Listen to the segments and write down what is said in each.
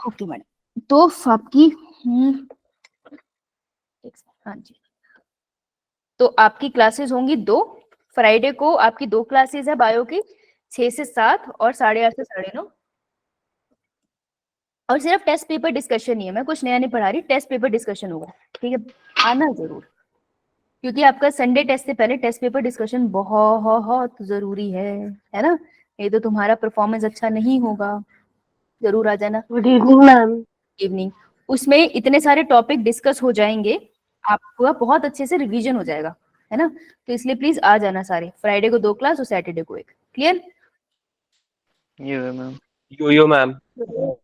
Okay madam, तो आपकी हाँ जी, तो आपकी क्लासेस होंगी 2 फ्राइडे को। आपकी 2 क्लासेस है बायो की, 6 से 7 और 8:30 से 9:30। और सिर्फ टेस्ट पेपर डिस्कशन नहीं है, मैं कुछ नया नहीं पढ़ा रही, टेस्ट पेपर डिस्कशन होगा, ठीक है? आना जरूर, क्योंकि आपका संडे टेस्ट से पहले टेस्ट पेपर डिस्कशन बहुत जरूरी है ना? ये तो तुम्हारा परफॉर्मेंस अच्छा नहीं होगा, जरूर आ जाना। Good evening ma'am. इवनिंग, उसमें इतने सारे टॉपिक डिस्कस हो जाएंगे, आपका बहुत अच्छे से रिवीजन हो जाएगा, है ना? तो इसलिए प्लीज आ जाना सारे, फ्राइडे को 2 क्लास और सैटरडे को 1। क्लियर? मैम। यो मैम।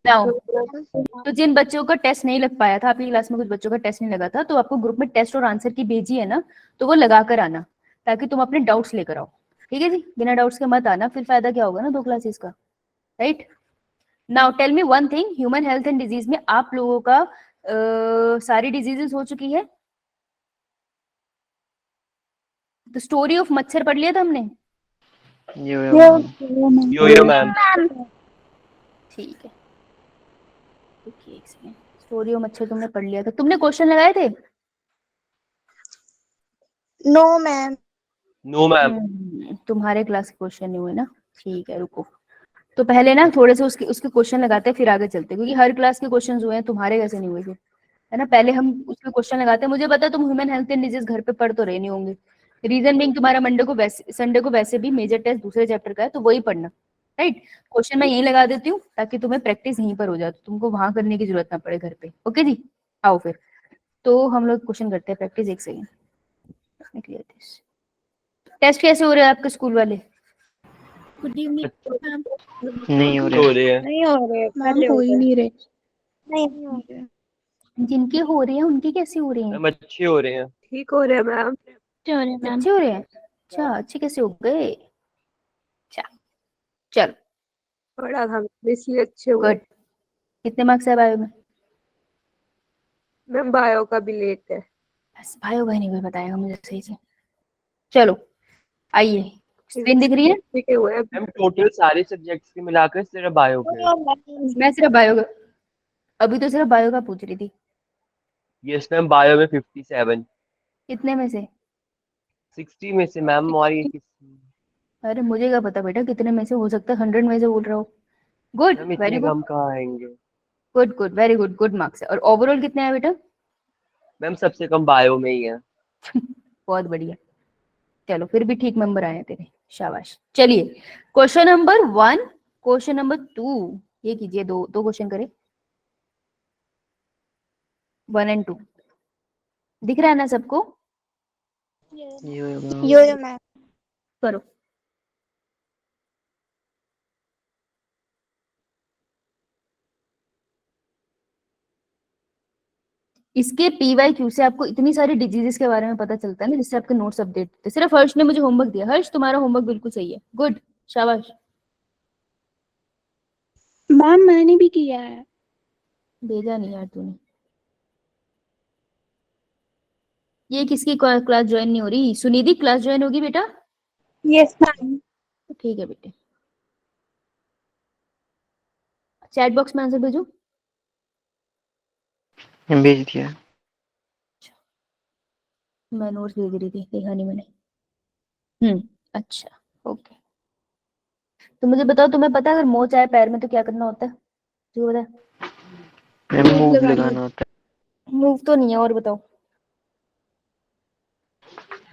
नाउ, तो जिन बच्चों का टेस्ट नहीं लग पाया था, आपकी क्लास में कुछ बच्चों का टेस्ट नहीं लगा था, तो आपको ग्रुप में टेस्ट और आंसर की भेजी है ना, तो वो लगा कर आना, ताकि तुम अपने डाउट्स लेकर आओ। ठीक है जी, बिना डाउट्स के मत आना, फिर फायदा क्या होगा ना 2 क्लासेस का, right? Now tell me one thing, human health and disease में आप लोगों का सारी डिजीजेस हो चुकी है? तो स्टोरी ऑफ मच्छर पढ़ लिया था हमने? यो मैम। ठीक है, ओके, एक सेकंड। स्टोरी ऑफ मच्छर तुमने पढ़ लिया था, तुमने क्वेश्चन लगाए थे? No ma'am. No ma'am. तुम्हारे क्लास के क्वेश्चन नहीं हुए ना, ठीक है, रुको। तो पहले ना थोड़े से उसके उसके क्वेश्चन लगाते हैं, फिर आगे चलते हैं, क्योंकि हर क्लास के क्वेश्चन हुए हैं, तुम्हारे कैसे नहीं हुए थे, है ना? पहले हम उसके क्वेश्चन लगाते हैं। मुझे पता है तुम ह्यूमन हेल्थ एंड डिजीज घर पे पढ़ तो रहे नहीं होंगे, रीजन बीइंग तुम्हारा मंडे को वैसे, संडे को वैसे भी मेजर टेस्ट दूसरे चैप्टर का है, तो वही पढ़ना, राइट? क्वेश्चन मैं यहीं लगा देती हूँ, ताकि तुम्हें प्रैक्टिस यहीं पर हो जाए, तो तुमको वहां करने की जरूरत ना पड़े घर पे। ओके जी, आओ फिर, तो हम लोग क्वेश्चन करते हैं प्रैक्टिस। एक सेकेंड, टेस्ट कैसे हो रहे हैं आपके स्कूल वाले? Good evening ma'am. नहीं हो हो रहे हैं। नहीं हो रहे मैम, हो ही नहीं रहे। नहीं हो रहे। जिनके हो रहे हैं उनके कैसे हो रहे हैं? मैम अच्छे हो रहे हैं। ठीक हो रहे मैम। अच्छे हो रहे हैं? अच्छा, अच्छे कैसे हो गए? अच्छा, चलो, पढ़ा था इसलिए अच्छे हुए। गुड। कितने मार्क्स है बायो में? मैम बायो का भी लेट है। बस बायो का ही नहीं कोई बताएगा मुझे सही से। चलो आइए, स्क्रीन दिख रही है? ठीक हुए हैं। मैम टोटल सारे सब्जेक्ट्स के मिलाकर सिर्फ बायो के। मैं सिर्फ बायो का, अभी तो सिर्फ बायो का पूछ रही थी। यस मैम, बायो में 57। कितने में से? 60 में से मैम, और ये अरे मुझे क्या पता बेटा कितने में से, हो सकता है 100 में से बोल रहा हो। गुड, मैम वेरी इतने गुड, कम कहाँ आएंगे। Good good, very good, good marks है। और ओवरऑल कितने हैं बेटा? मैम सबसे कम बायो में ही है। बहुत बढ़िया, चलो फिर भी ठीक नंबर आए हैं तेरे, शाबाश। चलिए, क्वेश्चन नंबर 1, क्वेश्चन नंबर 2, ये कीजिए, दो दो क्वेश्चन करें, 1 और 2। दिख रहा है ना सबको? यो मैम। करो। इसके PYQ से आपको इतनी सारी डिजीजेस के बारे में पता चलता है ना, जिससे आपके नोट्स अपडेट होते हैं। सिर्फ हर्ष ने मुझे होमवर्क दिया। हर्ष, तुम्हारा होमवर्क बिल्कुल सही है, गुड, शाबाश। मैम मैंने भी किया है। भेजा नहीं यार तूने। ये किसकी क्लास ज्वाइन नहीं हो रही? सुनिधि क्लास ज्वाइन होगी बेटा? Yes ma'am. ठीक है बेटे, चैट बॉक्स में आंसर भेजो। भेज दिया। मैं नोट्स भेज रही थी, देखा नहीं मैंने। अच्छा, ओके। तो मुझे बताओ, तुम्हें पता है अगर मोच आए पैर में तो क्या करना होता है? जो बता। मैम मूव लगाना होता मूव तो नहीं है, और बताओ।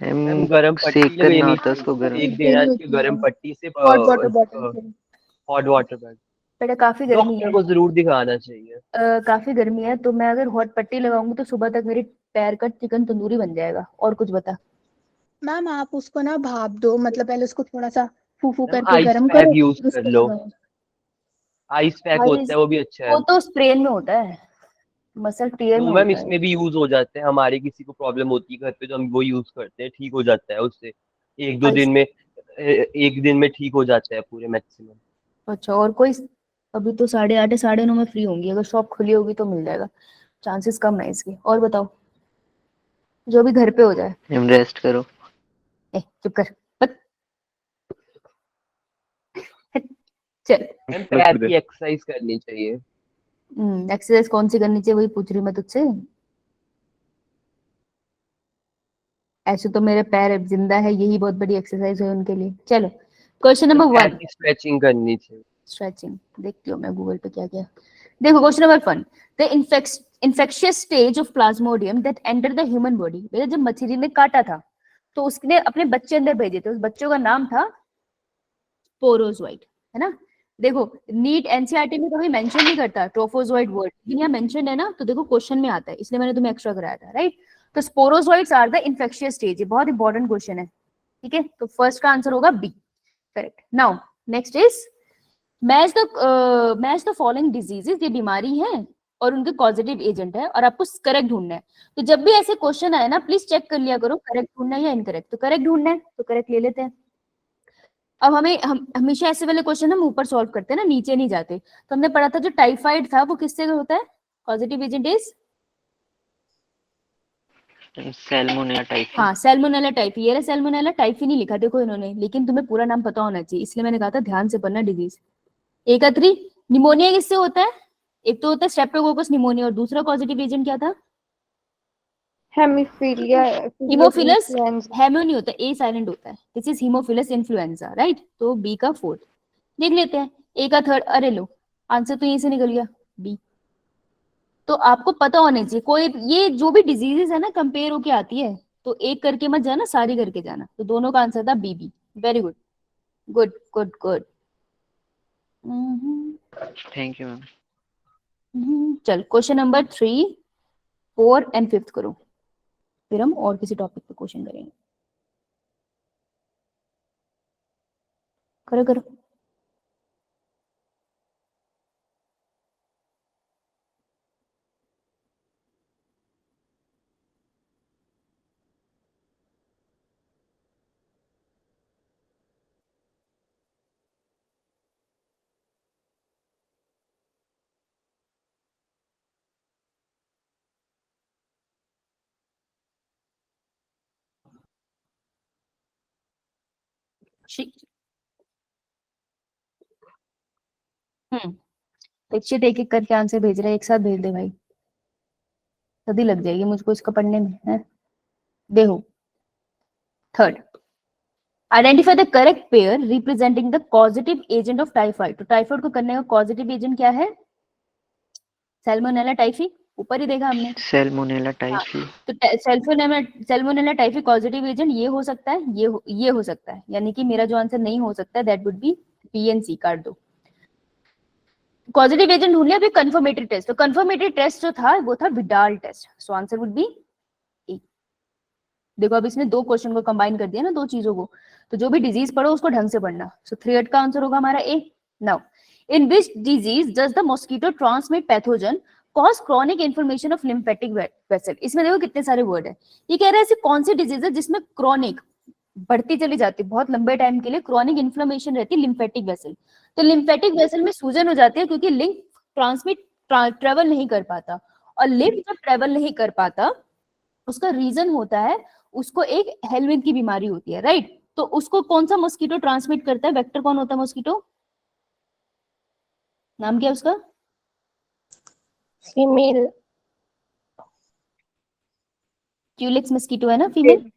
है। मैम गरम सेक पट्टी करना लेनी होता है उसको चाहिए, गर्म। सेक देना चाहिए गरम पट्टी से। हॉट वाटर बॉटल से। हॉट वाटर बैग बेटा काफी गर्मी है, डॉक्टर को जरूर दिखाना चाहिए। काफी गर्मी है, तो मैं अगर हॉट पट्टी लगाऊंगी तो सुबह तक मेरे पैर का चिकन तंदूरी बन जाएगा। और कुछ बता। मैम आप उसको ना भाप दो, मतलब पहले उसको थोड़ा सा फूफू मैम करके आइस गर्म पैक करो, यूज फिर कर उसको लो। लगाओ। आइस पैक आइस, होता है, वो भी अच्छा है। वो तो स्प्रे में होता है, मसल टीयर नो में मैम, होता है। इसमें भी यूज हो जाते हैं। हमारे किसी को प्रॉब्लम होती है घर पे तो हम वो यूज करते हैं, ठीक हो जाता है उससे। एक दो आइस, दिन में, एक दिन में ठीक हो जाता है पूरे मैक्सिमम। अच्छा, और कोई? अभी तो 8:30 9:30 में फ्री होंगी, अगर शॉप खुली होगी तो मिल जाएगा, चांसेस कम है इसके। और बताओ, जो भी घर पे हो जाए। मैम रेस्ट करो। चुप कर, हट, हट। चल मैम पैर की एक्सरसाइज करनी चाहिए। एक्सरसाइज कौन सी करनी चाहिए वही पूछ रही हूँ मैं तुझसे। ऐसे तो मेरे पैर अब जिंदा है, यही बहुत बड़ी एक्सरसाइज है उनके लिए। चलो क्वेश्चन मैम नंबर पैर 1, की स्ट्रेचिंग करनी चाहिए। स्ट्रेचिंग देखती हूँ मैं गूगल पे क्या क्या। देखो question number 1, the infectious stage of plasmodium that entered the human body। बेटा जब मछली ने काटा था तो उसने अपने बच्चे अंदर भेजे थे, उस बच्चों का नाम था स्पोरोजोइट, है ना। देखो नीट एनसीईआरटी में कभी मेंशन नहीं करता ट्रोफोजोइट वर्ड, लेकिन यहाँ मेंशन है ना, तो देखो क्वेश्चन में आता है, इसलिए मैंने तुम्हें एक्स्ट्रा कराया था, राइट। तो sporozoites are the infectious stage, ये बहुत इंपॉर्टेंट क्वेश्चन है, ठीक है। तो फर्स्ट का आंसर होगा B, correct. Now next is match the following diseases, ये बीमारी है और उनके कॉजेटिव एजेंट है और आपको करेक्ट ढूंढना है। तो जब भी ऐसे क्वेश्चन आए ना प्लीज चेक कर लिया करो करेक्ट ढूंढना है या इनकरेक्ट। तो करेक्ट ढूंढना है तो करेक्ट ले लेते हैं। अब हम हमेशा ऐसे वाले क्वेश्चन हम ऊपर सॉल्व करते हैं ना, नीचे नहीं जाते। तो हमने पढ़ा था जो टाइफाइड था वो किससे होता है, positive agent is Salmonella typhi. हाँ सैल्मोनेला टाइफी। ये सैल्मोनेला टाइफी नहीं लिखा देखो इन्होंने, लेकिन तुम्हें पूरा नाम पता होना चाहिए, इसलिए मैंने कहा था ध्यान से पढ़ना डिजीज। एक 3 निमोनिया किससे होता है, एक तो होता है स्ट्रेप्टोकोकस निमोनिया और दूसरा पॉजिटिव एजेंट क्या था, हेमीफिलिया हीमोफिलस। इन्फ्लुएंजा। हेमो नहीं होता, ए साइलेंट होता है, this is Haemophilus influenza, right. तो बी का 4th देख लेते हैं। ए का 3rd, अरे लो आंसर तो यहीं से निकल गया बी। तो आपको पता होना चाहिए कोई ये जो भी डिजीजेस है ना कंपेयर होके आती है, तो एक करके मत जाना, सारी करके जाना। तो दोनों का आंसर था B B. Very good good good good. Thank you ma'am. चल क्वेश्चन नंबर 3, 4 एंड 5th करो, फिर हम और किसी टॉपिक पे क्वेश्चन करेंगे। करो करो। दीक्षित एक एक करके आंसर भेज रहा है, एक साथ भेज दे भाई, सदी लग जाएगी मुझको इसका पढ़ने में है। देखो 3rd, identify the correct pair representing the positive agent of typhoid. तो टाइफाइड को करने का पॉजिटिव एजेंट क्या है, सैल्मोनेला टाइफी, ऊपर ही देखा हमने। सैल्मोनेला हाँ, टाइफी। तो सैल्मोनेला टाइफी पॉजिटिव एजेंट ये हो सकता है, ये हो सकता है, यानी कि मेरा जो आंसर नहीं हो सकता है that would be B and C, काट दो। पॉजिटिव एजेंट ढूंढ लिया, अभी कंफर्मेटरी टेस्ट। तो कंफर्मेटरी टेस्ट जो था वो था Widal test, so answer would be A. देखो अब इसने दो क्वेश्चन को कंबाइन कर दिया ना, दो चीजों को, तो जो भी डिजीज पढ़ो उसको ढंग से पढ़ना। सो 3rd का आंसर होगा हमारा A. Now in which disease does the mosquito transmit pathogen cause chronic inflammation of lymphatic vessel. इसमें देखो कितने सारे वर्ड है। ये कह रहा है ऐसी कौन सी डिजीज है जिसमें क्रॉनिक बढ़ती चली जाती है, बहुत लंबे टाइम के लिए क्रॉनिक इन्फ्लेमेशन रहती है लिम्फेटिक वेसल। तो लिम्फेटिक वेसल में सूजन हो जाती है क्योंकि लिंक ट्रेवल नहीं कर पाता, और लिंक जब ट्रेवल नहीं कर पाता उसका रीजन होता है, उसको एक हेलमिंथ की बीमारी होती है, राइट। तो उसको कौन सा मॉस्किटो ट्रांसमिट करता है, वेक्टर कौन होता है मॉस्किटो, नाम क्या है उसका, फीमेल। क्यूलेक्स मस्कीटो है ना फीमेल।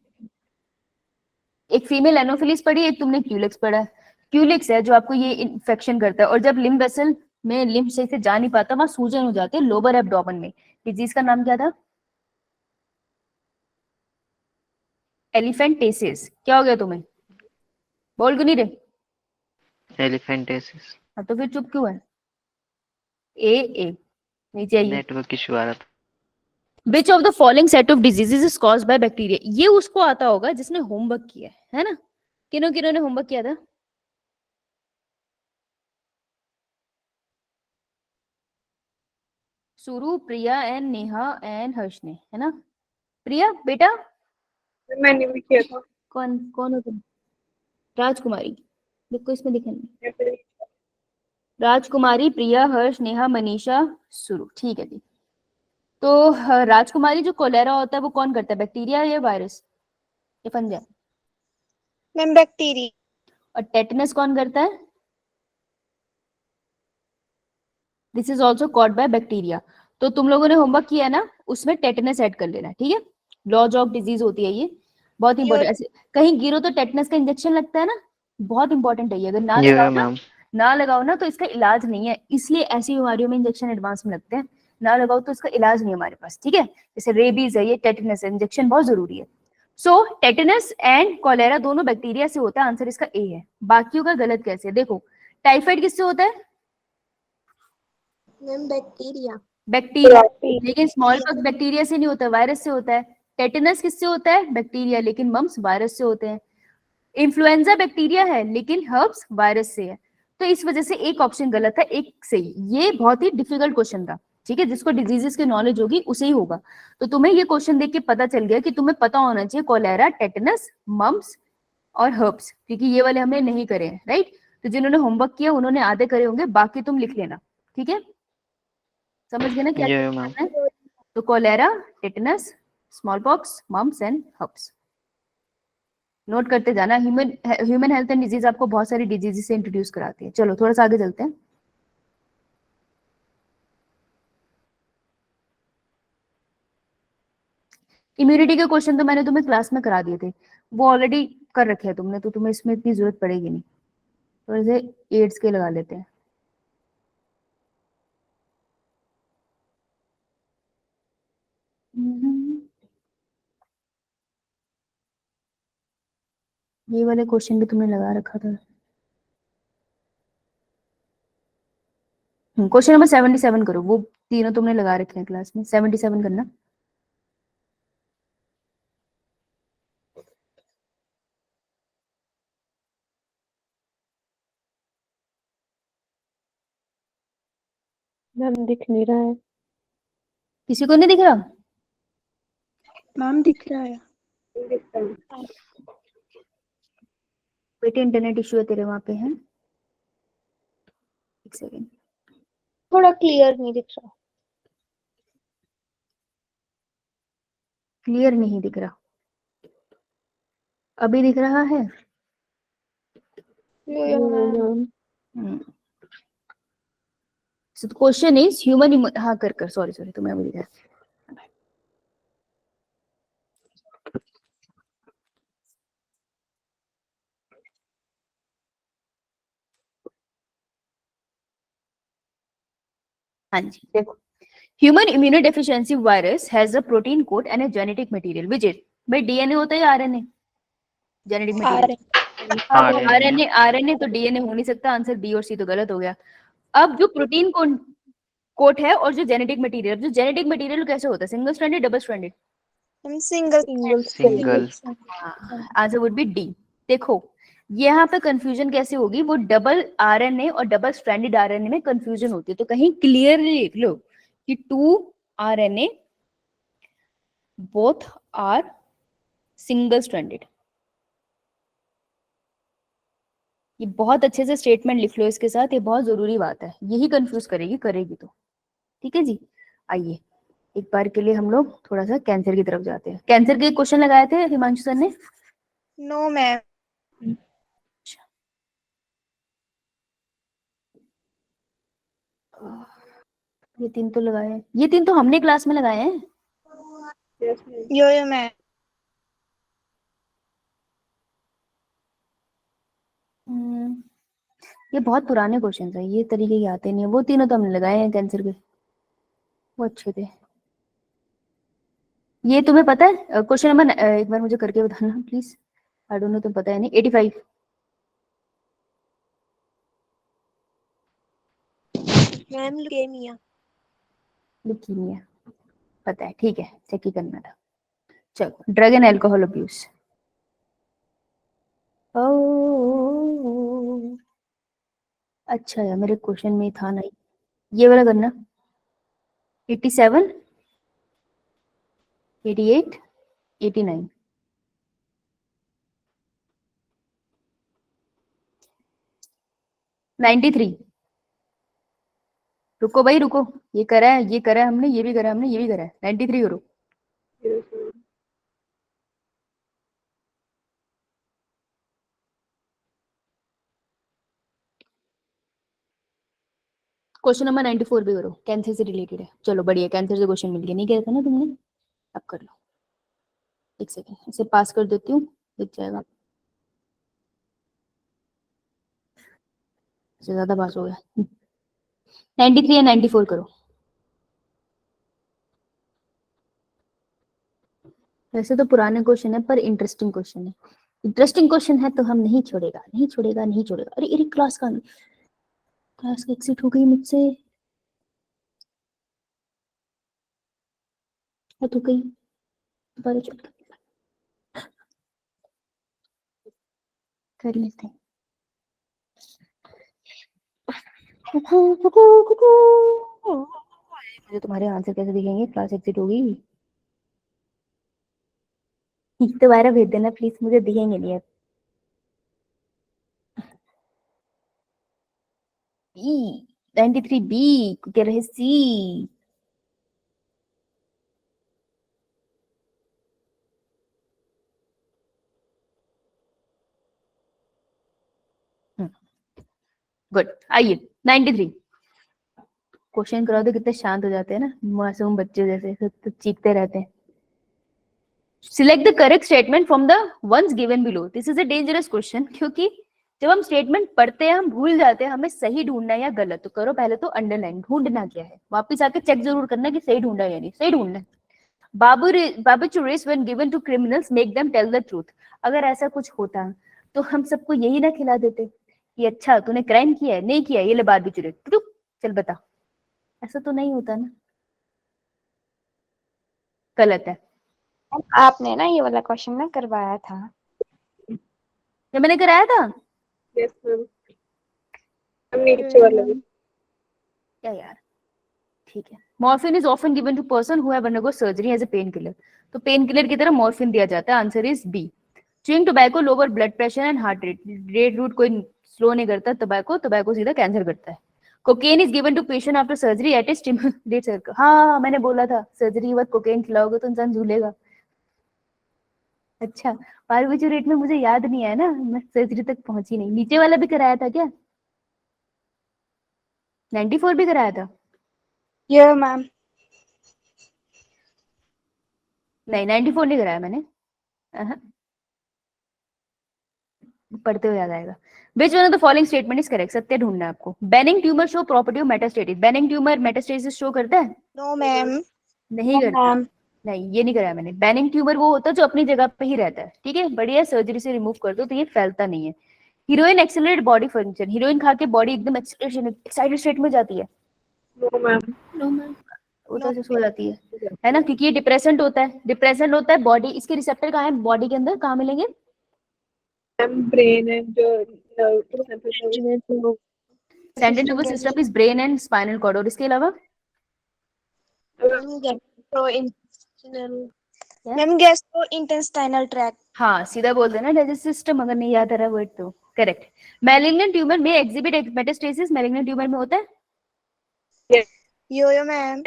एक फीमेल एनोफिलिस पढ़ी, एक तुमने क्यूलेक्स पढ़ा है। क्यूलेक्स है जो आपको ये इन्फेक्शन करता है, और जब लिम्फ वेसल में लिम्फ सही से जा नहीं पाता वहां सूजन हो जाती है लोअर एब्डोमेन में। डिजीज का नाम क्या था, एलिफेंटेसिस। क्या हो गया तुम्हें, बोल क्यों नहीं रहे। एलिफेंटेसिस। हाँ तो फिर चुप क्यों है, ए ए नीचे आइए। नेटवर्क इशू आ रहा था। Which of the following set of diseases is caused by bacteria. ये उसको आता होगा जिसने होमवर्क किया है ना। किन्हों किन्हों ने होमवर्क किया था, सुरु, प्रिया एंड नेहा एंड हर्ष ने, है ना। प्रिया बेटा, मैंने भी किया था। कौन कौन हो तुम, राजकुमारी, देखो इसमें दिखा नहीं, राजकुमारी, प्रिया, हर्ष, नेहा, मनीषा, सुरु, ठीक है जी। तो राजकुमारी जो कोलेरा होता है वो कौन करता है, बैक्टीरिया या वायरस या फंजा, मैम बैक्टीरिया। और टेटनस कौन करता है, this is also caught by bacteria. तो तुम लोगों ने होमवर्क किया ना, उसमें टेटनस ऐड कर लेना, ठीक है। लॉज ऑफ डिजीज होती है ये, बहुत इंपॉर्टेंट। ऐसे कहीं गिरो तो टेटनस का इंजेक्शन लगता है ना, बहुत इंपॉर्टेंट है ये। अगर ना ये लगाओ ना, मैम। ना लगाओ ना तो इसका इलाज नहीं है, इसलिए ऐसी बीमारियों में इंजेक्शन एडवांस में लगते हैं। ना लगाओ तो इसका इलाज नहीं है हमारे पास, ठीक है। जैसे रेबीज है, ये टेटनस है, इंजेक्शन बहुत जरूरी है। सो टेटनस एंड कॉलेरा दोनों बैक्टीरिया से होता है, आंसर इसका ए है। बाकियों का गलत कैसे, देखो टाइफाइड किससे होता है, मैम बैक्टीरिया। बैक्टीरिया, लेकिन स्मॉल पॉक्स बैक्टीरिया से नहीं होता, वायरस से होता है। टेटनस किससे होता है, बैक्टीरिया, लेकिन मम्स वायरस से होते हैं। इन्फ्लुएंजा बैक्टीरिया है लेकिन हर्ब्स वायरस से है। तो इस वजह से एक ऑप्शन गलत है, एक सही। ये बहुत ही डिफिकल्ट क्वेश्चन था, ठीक है। जिसको डिजीजेस की नॉलेज होगी उसे ही होगा। तो तुम्हें ये क्वेश्चन देख के पता चल गया कि तुम्हें पता होना चाहिए कोलेरा, टेटनस, मम्स और हर्ब्स, क्योंकि ये वाले हमने नहीं करे हैं, राइट। तो जिन्होंने होमवर्क किया उन्होंने आधे करे होंगे, बाकी तुम लिख लेना, ठीक है। समझ गए ना क्या ये क्या मैम। करना है। तो cholera, tetanus, smallpox, mumps and herbs note करते जाना। ह्यूमन हेल्थ एंड डिजीज आपको बहुत सारी डिजीज से इंट्रोड्यूस कराती है। चलो थोड़ा सा आगे चलते हैं। इम्यूनिटी के क्वेश्चन तो मैंने तुम्हें क्लास में करा दिए थे, वो ऑलरेडी कर रखे हैं तुमने, तो तुम्हें इसमें इतनी जरूरत पड़ेगी नहीं। थोड़े से एड्स के लगा लेते हैं। ये वाले क्वेश्चन भी तुमने लगा रखा था। क्वेश्चन नंबर 77 करो, वो तीनों तुमने लगा रखे हैं क्लास में, 77 करना। मैम दिख नहीं रहा है। किसी को नहीं दिख रहा, मैम दिख रहा है। बेटे इंटरनेट इश्यू है तेरे वहां पे, है। एक सेकेंड। थोड़ा क्लियर नहीं दिख रहा। क्लियर नहीं दिख रहा, अभी दिख रहा है। Ma'am So the question is human हाँ कर सॉरी सॉरी तुम्हें अभी दिखा। हाँ जी देखो, human immunodeficiency virus has a protein code and a genetic material which is, भाई डीएनए होता है या RNA, genetic material. RNA. RNA तो डीएनए हो नहीं सकता, आंसर बी और सी तो गलत हो गया। अब जो प्रोटीन कोड है और जो जेनेटिक मटेरियल, जो जेनेटिक मटेरियल कैसे होता है, single stranded, double stranded. Single. Answer would B D. देखो यहाँ पे कंफ्यूजन कैसे होगी, वो डबल आरएनए और डबल स्ट्रैंडेड आरएनए में कंफ्यूजन होती है, तो कहीं क्लियरली लिख लो कि 2 RNA both are single stranded. ये बहुत अच्छे से स्टेटमेंट लिख लो इसके साथ, ये बहुत जरूरी बात है, यही कंफ्यूज करेगी तो, ठीक है जी। आइए एक बार के लिए हम लोग थोड़ा सा कैंसर की तरफ जाते हैं। कैंसर के क्वेश्चन लगाए थे हिमांशु सर ने। No ma'am. ये तीन तो लगाए हैं, ये तीन तो हमने क्लास में लगाए हैं। यो मैम। ये बहुत पुराने क्वेश्चन है, ये तरीके के आते नहीं है। वो तीनों तो हमने लगाए हैं कैंसर के, वो अच्छे थे। ये तुम्हें पता है क्वेश्चन नंबर, एक बार मुझे करके बताना प्लीज, आई डोंट नो, तुम पता है नहीं। 85 मैम ल्यूकेमिया। ल्यूकीमिया पता है, ठीक है, चेक ही करना था। चलो ड्रग एंड एल्कोहल अब्यूज। अच्छा यार मेरे क्वेश्चन में ही था नहीं, ये वाला करना। 87, 88, 89। 93। रुको भाई रुको, ये करा है, ये करा है हमने, ये भी करा है हमने, ये भी करा है। 93 करो। क्वेश्चन नंबर 94 भी करो, कैंसर से रिलेटेड है। चलो बढ़िया, कैंसर से क्वेश्चन मिल गया, नहीं किया था ना तुमने, अब कर लो। एक सेकेंड, इसे पास कर देती हूँ, दिख जाएगा। इससे ज्यादा पास हो गया। 93 या 94 करो। वैसे तो पुराने क्वेश्चन है पर इंटरेस्टिंग क्वेश्चन है, इंटरेस्टिंग क्वेश्चन है तो हम नहीं छोड़ेगा, नहीं छोड़ेगा, नहीं छोड़ेगा। अरे अरे क्लास का एग्जिट हो गई मुझसे, हद हो गई, दोबारा चल कर लेते हैं। मुझे तुम्हारे आंसर कैसे दिखेंगे, क्लास एग्जिट होगी। दोबारा भेज देना प्लीज, मुझे दिखेंगे नहीं अब। बी 93 बी कह रहे सी। गुड, आइए 93 क्वेश्चन कराओ तो कितने शांत हो जाते हैं ना, मासूम बच्चे जैसे, सब चीखते रहते हैं। Select the correct statement from the ones given below. This is a dangerous question, क्योंकि जब हम स्टेटमेंट पढ़ते हैं हम भूल जाते हैं हमें सही ढूंढना है या गलत। तो करो पहले तो अंडरलाइन, ढूंढना क्या है, वापस आके चेक जरूर करना कि सही ढूंढा या नहीं, सही ढूंढना है। Barbiturates when given to criminals make them tell the truth। अगर ऐसा कुछ होता तो हम सबको यही ना खिला देते कि अच्छा तूने क्राइम किया है, नहीं किया, ये ले बार्बिचुरेट, चल बता। ऐसा तो नहीं होता ना, गलत है। आपने ना ये वाला क्वेश्चन ना करवाया था। जब मैंने कराया था यस मैम, नीचे वाला भी। क्या यार, ठीक है। Morphine is often given to person who have undergo surgery as a pain killer. तो पेन किलर की तरह मॉर्फिन दिया जाता है, answer is B. Chewing tobacco lower blood pressure and heart rate. Rate रूट कोई स्लो नहीं करता, टोबैको सीधा कैंसर करता है। Cocaine is given to patient after surgery at a stimulate circle. हाँ मैंने बोला था सर्जरी के बाद कोकेन खिलाओगे तो इंसान झूलेगा। अच्छा, बारबेचुरेट में मुझे याद नहीं है ना, मैं सर्जरी तक पहुंची नहीं। नीचे वाला भी कराया था क्या, 94 भी कराया था? ये मैम नहीं 94 नहीं कराया मैंने। अहं, पढ़ते हुए याद आएगा। Which one of the following statement is correct? सत्य ढूंढना है आपको। Benign tumor show property of metastasis। Benign tumor metastasis show करता है? नो मैम नहीं करता। मैम नहीं ये नहीं कराया मैंने। Benign tumor वो होता है जो अपनी जगह पे ही रहता है, ठीक है, बढ़िया, सर्जरी से रिमूव कर दो तो ये फैलता नहीं है। Heroine accelerate body function. Heroine खा के बॉडी एकदम एक्साइटेड स्टेट में जाती है। नो मैम, नो मैम, वो तो ऐसे सो जाती है ना, क्योंकि ये डिप्रेसेंट होता है, डिप्रेसेंट होता है बॉडी। इसके रिसेप्टर कहाँ है बॉडी के अंदर, कहाँ मिलेंगे? मैम ब्रेन एंड जो central central nervous system is brain and spinal cord. और इसके अलावा मैम गैस्ट्रो इंटेस्टाइनल ट्रैक्ट। हाँ सीधा बोल देना डाइजेस्टिव सिस्टम, अगर नहीं याद आ रहा वर्ड तो। करेक्ट। मैलिग्नेंट ट्यूमर में एग्जिबिट मेटास्टेसिस। मैलिग्नेंट ट्यूमर में होता है? यो मैम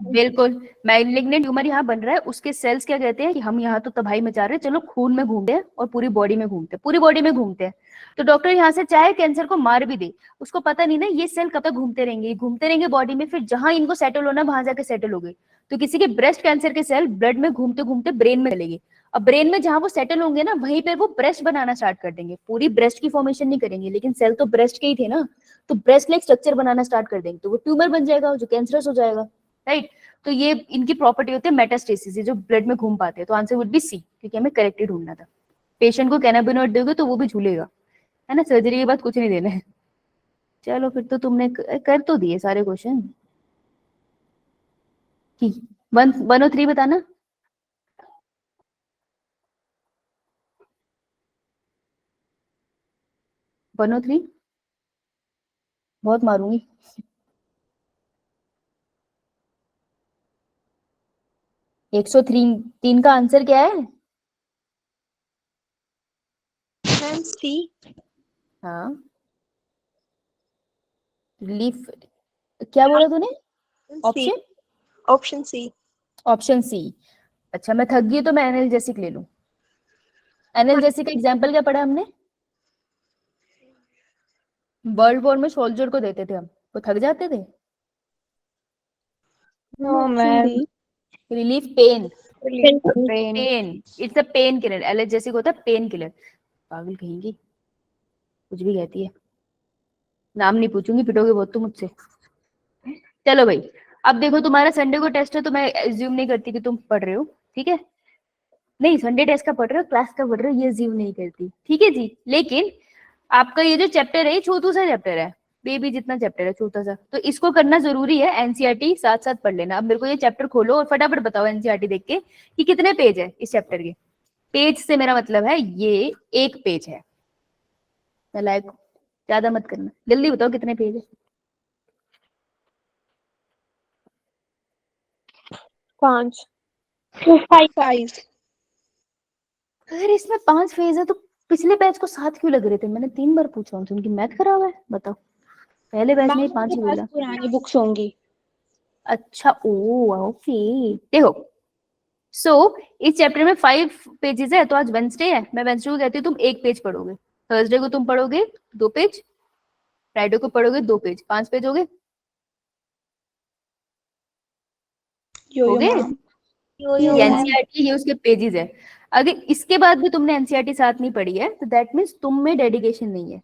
बिल्कुल। मैलिग्नेंट ट्यूमर यहाँ बन रहा है, उसके सेल्स क्या कहते हैं कि हम यहाँ तो तबाही मचा रहे हैं, चलो खून में घूमते हैं और पूरी बॉडी में घूमते हैं, पूरी बॉडी में घूमते हैं। तो डॉक्टर यहाँ से चाहे कैंसर को मार भी दे, उसको पता नहीं ना ये सेल कब तक घूमते रहेंगे बॉडी में, फिर जहां इनको सेटल होना वहां जाके सेटल हो गए। तो किसी के ब्रेस्ट कैंसर के सेल ब्लड में घूमते घूमते ब्रेन में चलेंगे। अब ब्रेन में जहां वो सेटल होंगे ना, वहीं पे वो ब्रेस्ट बनाना स्टार्ट कर देंगे। पूरी ब्रेस्ट की फॉर्मेशन नहीं करेंगे, लेकिन सेल तो ब्रेस्ट के ही थे ना, तो ब्रेस्ट लाइक स्ट्रक्चर बनाना स्टार्ट कर देंगे, तो वो ट्यूमर बन जाएगा जो कैंसरस हो जाएगा, राइट। तो ये इनकी प्रॉपर्टी होती है मेटास्टेसिस, जो ब्लड में घूम पाते हैं। तो आंसर वुड बी सी, क्योंकि हमें करेक्टली ढूंढना था। पेशेंट को कैनाबिनोइड दोगे तो वो भी झूलेगा, है ना, सर्जरी के बाद कुछ नहीं देना है। चलो फिर तो तुमने कर तो दिए सारे क्वेश्चन। ठीक, 103 बताना। वन ओ थ्री बहुत मारूंगी। एक सौ तीन का आंसर क्या है? Ma'am C. हाँ रिलीफ, क्या बोला तूने? Option option C. Option C. अच्छा मैं थक गई तो मैं एनाल्जेसिक ले लूं। एनाल्जेसिक का एग्जांपल क्या पढ़ा हमने? वर्ल्ड वॉर में सोल्जर को देते थे हम, वो थक जाते थे, No, ma'am. Relief pain, Brain. Pain, it's a pen killer, analgesic होता है पेन किलर। पागल कहेंगी, कुछ भी कहती है। नाम नहीं पूछूंगी, पिटोगे बहुत तुम मुझसे। चलो भाई, अब देखो तुम्हारा संडे को टेस्ट है, तो मैं एज्यूम नहीं करती कि तुम पढ़ रहे हो, ठीक है? नहीं, संडे टेस्ट का पढ़ रहे हो, क्लास का पढ़ रहे हो, ये एज्यूम नहीं करती, ठीक है जी। लेकिन आपका ये जो चैप्टर है, ये छोटू सा चैप्टर है, बेबी जितना चैप्टर है, छोटा सा, तो इसको करना जरूरी है। एनसीईआरटी साथ साथ पढ़ लेना। अब मेरे को ये चैप्टर खोलो और फटाफट बताओ एनसीईआरटी देख के कि कितने पेज है इस चैप्टर के। पेज से मेरा मतलब है ये एक पेज है। लाइक ज्यादा मत करना, जल्दी बताओ कितने पेज है। 5 5 अगर इसमें 5 फेज है तो पिछले बैच को 7 क्यों लग रहे थे? मैंने 3 बार पूछा, उनसे उनकी मैथ खराब है, बताओ। पहले बैच में 5 ही बोला। पुरानी बुक्स होंगी। अच्छा, ओ ओके। देखो, सो इस चैप्टर में 5 पेजेस है, तो आज वेंसडे है, मैं वेंसडे को कहती हूँ तुम 1 पेज पढ़ोगे, थर्सडे को तुम पढ़ोगे 2 पेज, फ्राइडे को पढ़ोगे 2 पेज, 5 पेज हो गए। हो गए? ये एनसीईआरटी, ये उसके पेजेस है। अगर इसके बाद भी तुमने एनसीईआरटी साथ नहीं पढ़ी है तो दैट मीन्स तुम में डेडिकेशन नहीं है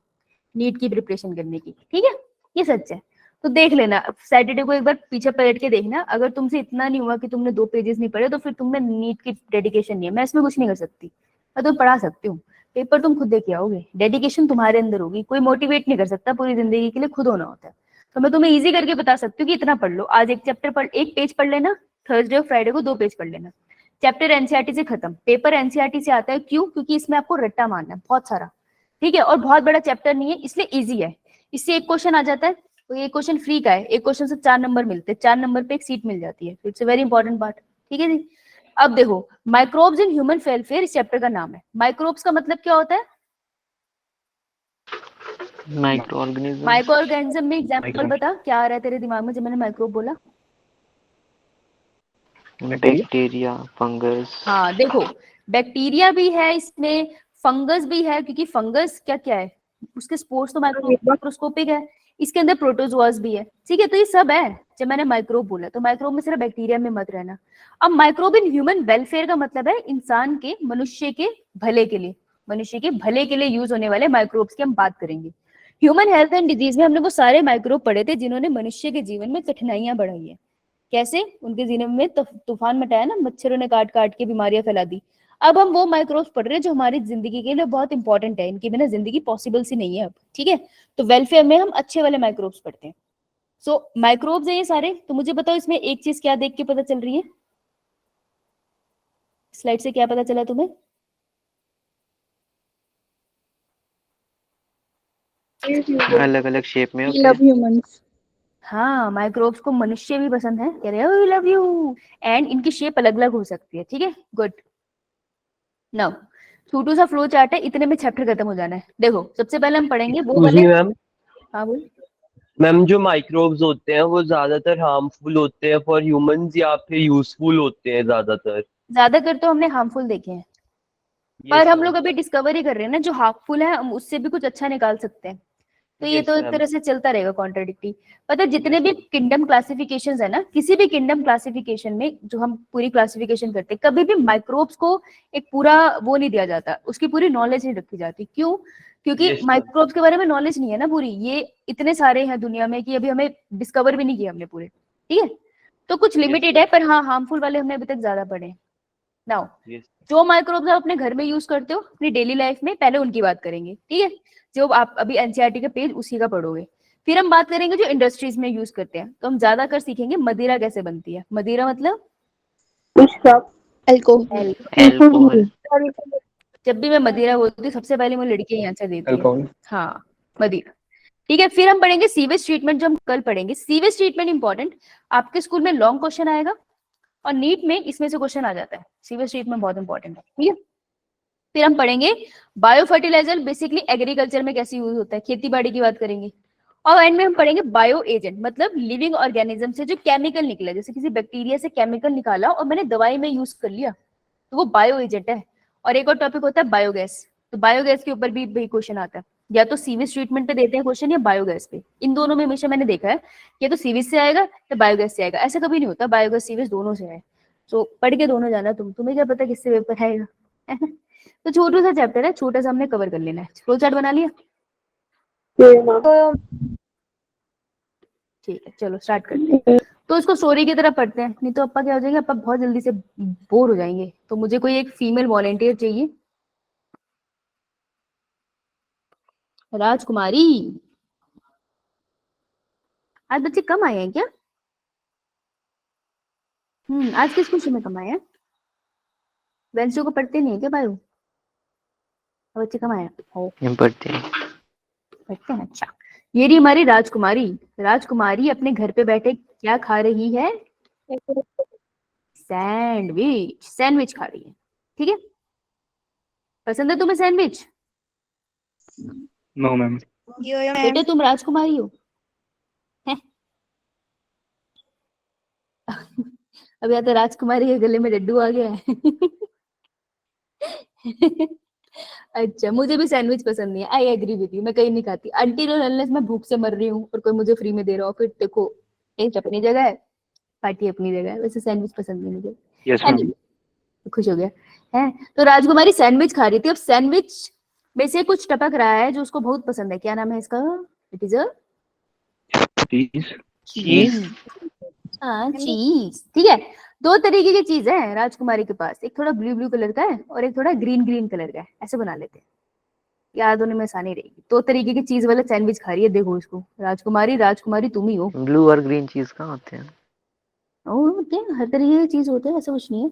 नीट की प्रिपरेशन करने की, ठीक है? ये सच है। तो देख लेना, सैटरडे को एक बार पीछे पलट के देखना, अगर तुमसे इतना नहीं हुआ कि तुमने 2 पेजेस नहीं पढ़े, तो फिर तुम में नीट की डेडिकेशन नहीं है। मैं इसमें कुछ नहीं कर सकती, मैं तो पढ़ा सकती हूँ, पेपर तुम खुद दे के आओगे। डेडिकेशन तुम्हारे अंदर होगी, कोई मोटिवेट नहीं कर सकता पूरी जिंदगी के लिए, खुद होना होता है। तो मैं तुम्हें इजी करके बता सकती हूँ कि इतना पढ़ लो, आज एक चैप्टर पढ़, 1 पेज पढ़ लेना, थर्सडे और फ्राइडे को 2 पेज पढ़ लेना। चैप्टर एनसीईआरटी से खत्म। पेपर एनसीईआरटी से आता है, क्यों? क्योंकि इसमें आपको रट्टा मारना है बहुत सारा, ठीक है? और बहुत बड़ा चैप्टर नहीं है, इसलिए इजी है। इससे एक क्वेश्चन आ जाता है, तो ये क्वेश्चन फ्री का है, एक क्वेश्चन से 4 नंबर मिलते हैं, 4 नंबर पे एक सीट मिल जाती है। It's a very important part, ठीक है जी। अब देखो, माइक्रोब्स इन ह्यूमन वेलफेयर इस चैप्टर का नाम है। माइक्रोब्स का मतलब क्या होता है? Micro organism. माइक्रो ऑर्गेनिज्म में एग्जांपल बता, क्या आ रहा है तेरे दिमाग में जब मैंने माइक्रोब बोला? Bacteria, fungus. हाँ देखो, बैक्टीरिया भी है इसमें, फंगस भी है, क्योंकि फंगस क्या क्या है, उसके स्पोर्स तो माइक्रोस्कोपिक है। इसके अंदर प्रोटोजोआस भी है, ठीक है? तो ये सब है। जब मैंने माइक्रोब बोला तो माइक्रोब में सिर्फ बैक्टीरिया में मत रहना। अब माइक्रोब इन ह्यूमन वेलफेयर का मतलब है इंसान के, मनुष्य के भले के लिए, मनुष्य के भले के लिए यूज होने वाले माइक्रोब्स की हम बात करेंगे। ह्यूमन हेल्थ एंड डिजीज में हमने वो सारे माइक्रोब पढ़े थे जिन्होंने मनुष्य के जीवन में कठिनाइयां बढ़ाई है। कैसे? उनके जीवन में तूफान मचाया ना, मच्छरों ने काट काट के बीमारियां फैला दी। अब हम वो माइक्रोब्स पढ़ रहे हैं जो हमारी जिंदगी के लिए बहुत इंपॉर्टेंट है, इनके बिना जिंदगी पॉसिबल सी नहीं है अब, ठीक है? तो वेलफेयर में हम अच्छे वाले माइक्रोब्स पढ़ते हैं। सो माइक्रोब्स है ये सारे। तो मुझे बताओ इसमें एक चीज क्या देख के पता चल रही है, स्लाइड से क्या पता चला तुम्हें? अलग अलग शेप में होते लव हैं। ह्यूमंस। हाँ, माइक्रोब्स को मनुष्य भी पसंद है, कह रहे हैं वी लव यू, एंड इनकी शेप अलग अलग हो सकती है, ठीक है? गुड। नाउ छोटू सा फ्लो चार्ट है, इतने में चैप्टर खत्म हो जाना है। देखो, सबसे पहले हम पढ़ेंगे वो वाले। मैम, हाँ बोल। मैम जो माइक्रोब्स होते हैं वो ज्यादातर हार्मफुल होते हैं फॉर ह्यूमंस या फिर यूजफुल होते हैं ज्यादातर? ज्यादातर तो हमने हार्मफुल देखे हैं, यस पर हम मैम। लोग अभी डिस्कवर ही कर रहे हैं ना, जो हार्मफुल है हम उससे भी कुछ अच्छा निकाल सकते हैं। तो ये यस तो एक मैम। तरह से चलता रहेगा कॉन्ट्राडिक्टी। पता है, जितने यस भी मैम। किंगडम क्लासिफिकेशंस है ना, किसी भी किंगडम क्लासिफिकेशन में जो हम पूरी क्लासिफिकेशन करते हैं, कभी भी माइक्रोब्स को एक पूरा वो नहीं दिया जाता, उसकी पूरी नॉलेज नहीं रखी जाती। क्यों? क्योंकि यस मैम। माइक्रोब्स के बारे में नॉलेज नहीं है ना पूरी, ये इतने सारे हैं दुनिया में कि अभी हमें डिस्कवर भी नहीं किया हमने पूरे, ठीक है? तो कुछ लिमिटेड है, पर हाँ हार्मफुल वाले हमने अभी तक ज्यादा पढ़े। Now yes. जो माइक्रोब्स आप अपने घर में यूज करते हो अपनी डेली लाइफ में, पहले उनकी बात करेंगे, ठीक है? जो आप अभी एनसीईआरटी का पेज उसी का पढ़ोगे। फिर हम बात करेंगे जो इंडस्ट्रीज में यूज करते हैं, तो हम ज्यादा कर सीखेंगे मदिरा कैसे बनती है। मदिरा मतलब अल्कोहल। एल्कोहल। जब भी मैं मदिरा बोलती हूँ सबसे पहले मुझे लड़कियां ही आंसर देती है। हाँ, मदिरा, ठीक है? फिर हम पढ़ेंगे सीवेज ट्रीटमेंट, जो हम कल पढ़ेंगे। सीवेज ट्रीटमेंट इंपॉर्टेंट, आपके स्कूल में लॉन्ग क्वेश्चन आएगा और नीट में इसमें से क्वेश्चन आ जाता है। सीवेज ट्रीटमेंट बहुत इंपॉर्टेंट है, ठीक है? फिर हम पढ़ेंगे बायो फर्टिलाइजर, बेसिकली एग्रीकल्चर में कैसे यूज होता है, खेती बाड़ी की बात करेंगे। और एंड में हम पढ़ेंगे बायो एजेंट, मतलब लिविंग ऑर्गेनिज्म से जो केमिकल निकला, जैसे किसी बैक्टीरिया से केमिकल निकाला और मैंने दवाई में यूज कर लिया, तो वो बायो एजेंट है। और एक और टॉपिक होता है बायोगैस, तो बायोगैस के ऊपर भी क्वेश्चन आता है। या तो सीवेज ट्रीटमेंट पे देते हैं क्वेश्चन या बायोगैस पे। इन दोनों में हमेशा मैंने देखा है कि तो सीवेज से आएगा या बायोगैस से आएगा, ऐसा कभी नहीं होता बायोगैस सीवेज दोनों से आए। तो पढ़ के दोनों जाना, तुम्हें क्या पता किससे पेपर आएगा, है ना? तो छोटा सा चैप्टर है, छोटा सा हमने कवर कर लेना है। फ्लो चार्ट बना लिया? ये मैम तो ठीक है, चलो स्टार्ट करते हैं। तो इसको स्टोरी की तरह पढ़ते हैं, नहीं तो अपा क्या हो जाएंगे, अपा बहुत जल्दी से बोर हो जाएंगे। तो मुझे कोई एक फीमेल वॉलेंटियर चाहिए। राजकुमारी, आज बच्चे कम आए हैं क्या? आज किस खुशी में कम आए हैं? वेंसडे को पढ़ते नहीं है क्या बायो? बच्चे कम आए हैं? हो हम पढ़ते हैं। पढ़ते हैं, अच्छा। ये रही हमारी राजकुमारी। राजकुमारी अपने घर पे बैठे क्या खा रही है? सैंडविच। सैंडविच खा रही है, ठीक है। पसंद है तुम्हें सैंडविच? No ma'am. बेटे तुम राजकुमारी हो? हैं? अब या तो राजकुमारी के गले में डड्डू आ गया है। अच्छा, मुझे भी सैंडविच पसंद नहीं है। आई एग्री विद यू, मैं कहीं नहीं खाती अनटिल और अनलेस मैं भूख से मर रही हूँ और कोई मुझे फ्री में दे रहा हो। फिर देखो, टेस्ट अपनी जगह है, पार्टी अपनी जगह है। वैसे सैंडविच पसंद नहीं मुझे। Yes ma'am. Anyway, खुश हो गया है। तो राजकुमारी सैंडविच खा रही थी। अब सैंडविच में से कुछ टपक रहा है जो उसको बहुत पसंद है। क्या नाम है इसका? इट इज अ चीज। चीज। हाँ, चीज, ठीक है। दो तरीके की चीज है राजकुमारी के पास, एक थोड़ा ब्लू ब्लू कलर का है और एक थोड़ा ग्रीन ग्रीन कलर का है। ऐसे बना लेते हैं, याद होने में आसानी रहेगी। दो तरीके की चीज वाला सैंडविच खा रही है, देखो इसको। राजकुमारी, राजकुमारी तुम ही हो। ब्लू और ग्रीन चीज कहाँ होते हैं? ओ, क्या हर तरीके की चीज होते हैं, ऐसा कुछ नहीं है,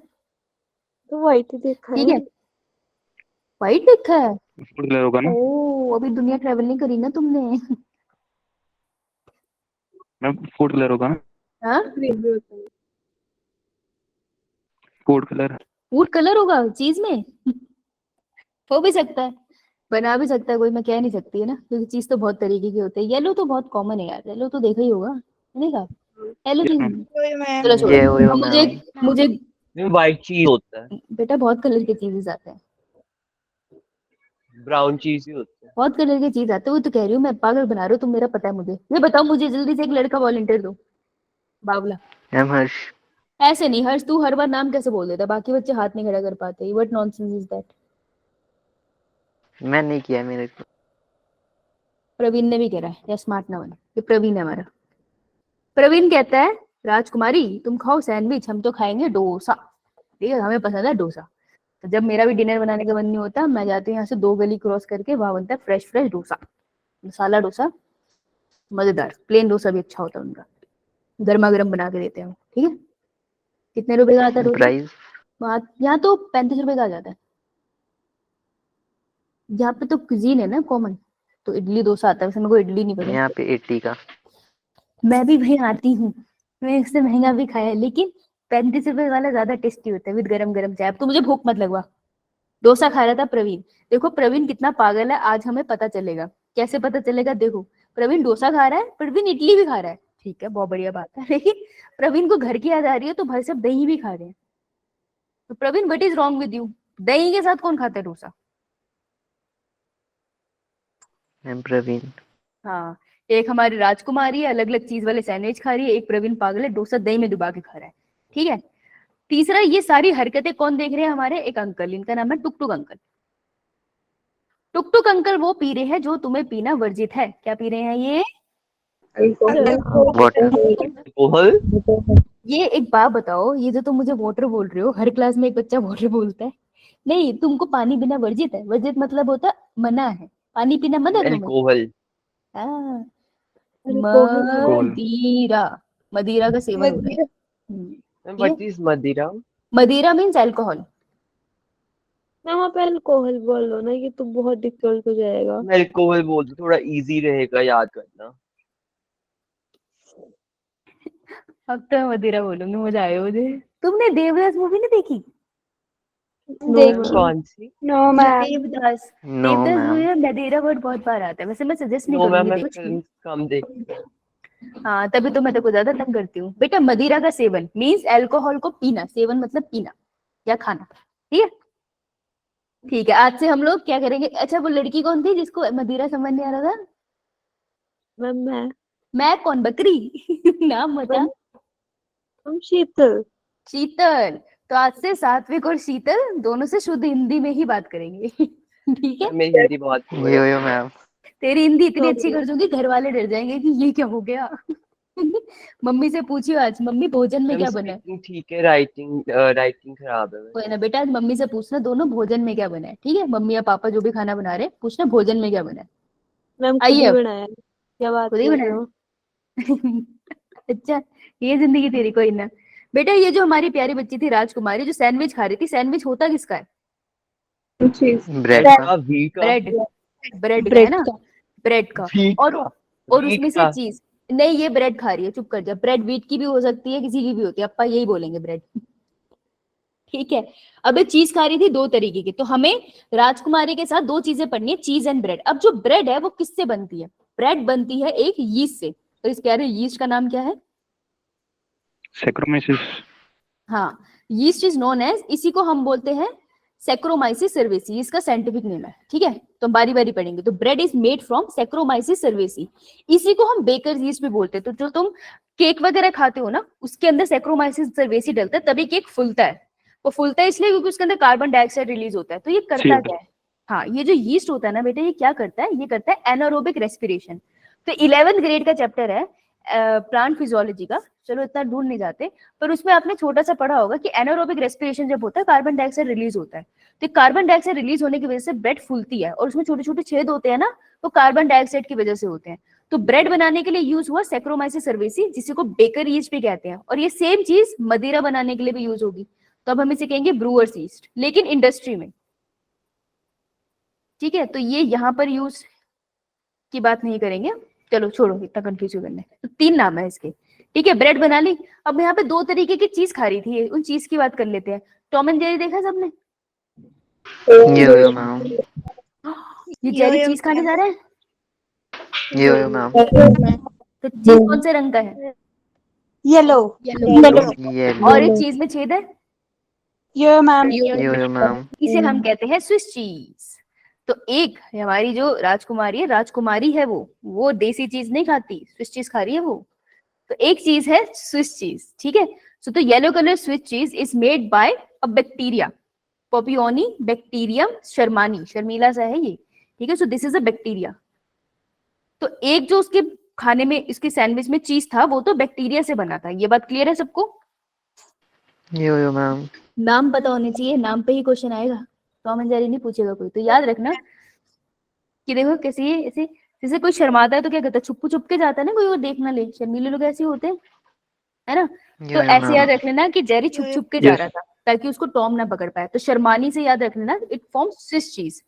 तो व्हाइट ही देखा ठीक है। है। व्हाइट देखा है? फूड कलर होगा ना ओ, अभी दुनिया ट्रेवल नहीं करी ना तुमने। मैम? फूड कलर होगा ना? हाँ, ग्रीन भी होता है। Food colour. फूड कलर होगा चीज में। हो भी सकता है, बना भी सकता है कोई, मैं कह नहीं सकती है ना, क्योंकि चीज तो बहुत तरीके की होती है। येलो तो बहुत कॉमन है यार, येलो तो देखा ही होगा, नहीं कहा? येलो यस चीज। मैम। चलो छोड़ो। ये वो अब मुझे मैम। मुझे व्हाइट चीज होता है, बेटा बहुत कलर के चीजेस आते हैं, ब्राउन चीज ही होता है। बहुत कलर की चीज आते हैं। वो तो कह रही हूँ, मैं पागल बना रही हूँ, तुम मेरा पता है मुझे। ये बताओ मुझे जल्दी से, एक लड़का वॉलंटियर दो। बावला। मैम हर्ष। ऐसे नहीं हर्ष, तू हर बार नाम कैसे बोल देता, बाकी बच्चे हाथ नहीं खड़ा कर पाते। What nonsense is that? मैं नहीं किया, मेरे को। प्रवीण ने भी कह रहा है, या स्मार्ट ना बने। ये प्रवीण है हमारा। प्रवीण कहता है, राजकुमारी तुम खाओ सैंडविच, हम तो खाएंगे डोसा। ठीक है, हमें पसंद है डोसा। तो जब मेरा भी डिनर बनाने का मन नहीं होता, मैं जाती हूँ यहाँ से 2 गली क्रॉस करके, वहां बनता है फ्रेश फ्रेश डोसा, मसाला डोसा, मजेदार। प्लेन डोसा भी अच्छा होता है उनका, गर्मा गर्म बना के देते हैं वो, ठीक है। कितने रुपए का आता है डोसा? प्राइस? यहाँ तो 35 रुपए का आ जाता है। यहाँ पे तो कुजीन है ना कॉमन, तो इडली डोसा आता है। वैसे मेरे को इडली नहीं पसंद। यहाँ पे 80 का। मैं भी वहीं आती हूँ, मैं इससे महंगा भी खाया है, लेकिन 35 रुपए वाला ज्यादा टेस्टी होता है विद गरम गरम चाय। अब तो मुझे भूख मत लगवा। डोसा खा रहा था प्रवीण। देखो प्रवीण कितना पागल है, आज हमें पता चलेगा। कैसे पता चलेगा? देखो, प्रवीण डोसा खा रहा है, प्रवीण इडली भी खा रहा है, ठीक है, बहुत बढ़िया बात है। लेकिन प्रवीण को घर की याद आ रही है, तो भाई साहब दही भी खा रहे हैं। तो Praveen, what is wrong with you? दही के साथ कौन खाता है डोसा? मैम प्रवीण। हाँ, एक हमारी राजकुमारी अलग अलग चीज वाले सैंडविच खा रही है, एक प्रवीण पागल है डोसा दही में डुबा के खा रहा है, ठीक है। तीसरा, ये सारी हरकतें कौन देख रहे हैं? हमारे एक अंकल, इनका नाम है टुक टुक अंकल। टुक टुक अंकल वो पी रहे हैं जो तुम्हें पीना वर्जित है। क्या पी रहे हैं ये? वाटर। अल्कोहल। ये एक बात बताओ, ये जो तुम मुझे वाटर बोल रहे हो, हर क्लास में एक बच्चा वाटर बोलता है। नहीं, तुमको पानी पीना वर्जित है। वर्जित मतलब होता है मना है, पानी पीना मना है तुम्हें। अल्कोहल। हाँ, अल्कोहल। मदिरा। मदिरा का सेवन होता है। व्हाट इज मदिरा? मदिरा मीन्स अल्कोहल। वहाँ पे अल्कोहल बोलो ना, ये तो बहुत डिफिकल्ट हो जाएगा। अल्कोहल बोल दो, थोड़ा इजी रहेगा याद करना। अब तो मैं मदिरा बोलूंगी, मजा आया मुझे। तुमने देवदास मूवी नहीं देखी? कौन सी? No ma'am. Devdas. No Devdas ma'am. Movie में मदिरा वर्ड बहुत बार आता है। वैसे मैं सजेस्ट नहीं नो मैम, करूंगी मैं देखो। फिल्म कम देखती हूँ। हाँ, तभी तो मैं तेको ज्यादा तंग करती हूँ बेटा। मदिरा का सेवन मीन्स अल्कोहल को पीना, सेवन मतलब पीना या खाना, ठीक है। ठीक है, आज से हम लोग क्या करेंगे? अच्छा, वो लड़की कौन थी जिसको मदिरा समझ नहीं आ रहा था? मैं मैं कौन, बकरी? नाम बता। हम शीतल। शीतल। तो आज से सात्विक और शीतल दोनों से शुद्ध हिंदी में ही बात करेंगे। ठीक है, मैं हिंदी बहुत यो मैम। तेरी हिंदी इतनी अच्छी कर दूंगी घर वाले डर जाएंगे कि ये क्या हो गया। मम्मी से पूछियो आज, मम्मी भोजन में क्या बना है? स्पीकिंग ठीक है, राइटिंग खराब है कोई ना बेटा, आज मम्मी से पूछना दोनों भोजन में क्या बना है, ठीक है? मम्मी या पापा जो भी खाना बना रहे हैं, पूछना भोजन में क्या बना है। मैम खुद आइए ही अब। बनाया। क्या बात खुद ही कर बनाया? रहे हो? अच्छा, ये जिंदगी तेरी। कोई ना बेटा, ये जो हमारी प्यारी बच्ची थी राजकुमारी, जो सैंडविच खा रही थी, सैंडविच होता किसका है? ब्रेड का, का। वी का, ब्रेड। ब्रेड का है ब्रेड ना, का। ब्रेड का। वीट और का, और वीट उसमें से का। चीज। नहीं, ये ब्रेड खा रही है, चुप कर जा। ब्रेड व्हीट की भी हो सकती है, किसी की भी होती है, अप्पा यही बोलेंगे ब्रेड। ठीक है। अब ये चीज खा रही थी दो तरीके की, तो हमें राजकुमारी के साथ दो चीजें पढ़नी है, चीज एंड ब्रेड। अब जो ब्रेड है वो किससे बनती है? ब्रेड बनती है एक यीस्ट से। तो इस कह रहे यीस्ट का नाम क्या है? सैक्रोमाइसिस। हाँ, यीस्ट इज नोन एज, इसी को हम बोलते हैं सैक्रोमाइसिस सर्वेसी, इसका साइंटिफिक नेम है। ठीक है, तो हम बारी बारी पढ़ेंगे। तो bread is made from Saccharomyces cerevisiae, इसी को हम बेकर यीस्ट भी बोलते हैं। तो जो तुम केक वगैरह खाते हो ना, उसके अंदर सैक्रोमाइसिस सर्वेसी डलता है, तभी केक फूलता है। वो फूलता है इसलिए क्योंकि उसके अंदर कार्बन डाइऑक्साइड रिलीज होता है। तो ये करता क्या है? हाँ, ये जो यीस्ट होता है ना बेटा, ये क्या करता है? ये करता है एनारोबिक रेस्पिरेशन। तो 11th ग्रेड का चैप्टर है प्लांट फिजियोलॉजी का, चलो इतना दूर नहीं जाते, पर उसमें आपने छोटा सा पढ़ा होगा कि एनारोबिक रेस्पिरेशन जब होता है, कार्बन डाइऑक्साइड रिलीज होता है। तो कार्बन डाइऑक्साइड रिलीज होने की वजह से ब्रेड फूलती है, और उसमें छोटे छोटे छेद होते हैं ना, तो कार्बन डाइऑक्साइड की वजह से होते हैं। तो ब्रेड बनाने के लिए यूज हुआ सैक्रोमाइसिस सर्वेसी, जिसे को बेकर यीस्ट भी कहते हैं, और ये सेम चीज मदिरा बनाने के लिए भी यूज होगी। तो अब हम इसे कहेंगे ब्रूअर्स यीस्ट, लेकिन इंडस्ट्री में। ठीक है, तो ये यहाँ पर यूज की बात नहीं करेंगे, चलो छोड़ो, इतना कंफ्यूज करने। तो 3 नाम है इसके। ठीक है, ब्रेड बना ली। अब यहाँ पे 2 तरीके की चीज खा रही थी, उन चीज की बात कर लेते हैं। टॉम एंड जेरी देखा सबने? यो मैम। ये जेरी चीज खाने जा रहा है। यो मैम। तो चीज कौन से रंग का है? येलो। ये और इस चीज में छेद है। ये मैम। यो मैम। इसे हम कहते हैं स्विस चीज। तो एक हमारी जो राजकुमारी है वो देसी चीज नहीं खाती, स्विस चीज खा रही है वो। तो एक चीज है स्विस चीज। ठीक है, सो तो yellow colour Swiss cheese is made by a bacteria, Propionibacterium shermanii, शर्मीला सा है ये। ठीक है, so this is a bacteria. तो एक जो उसके खाने में, इसके सैंडविच में चीज था, वो तो बैक्टीरिया से बना था। ये बात क्लियर है सबको? यो मैम। नाम पता होने चाहिए, नाम पे ही क्वेश्चन आएगा, टॉम एंड जेरी नहीं पूछेगा कोई। तो याद रखना कि देखो कैसे ये ऐसे, जैसे कोई शर्माता है तो क्या करता है, छुप छुप के जाता है ना, कोई वो देख ना ले। शर्मीले लोग ऐसे होते हैं, है ना? तो ऐसे याद रख लेना कि जेरी छुप छुप के जा रहा था, ताकि उसको टॉम ना पकड़ पाए। तो शर्मानी से याद रख लेना, it forms Swiss cheese.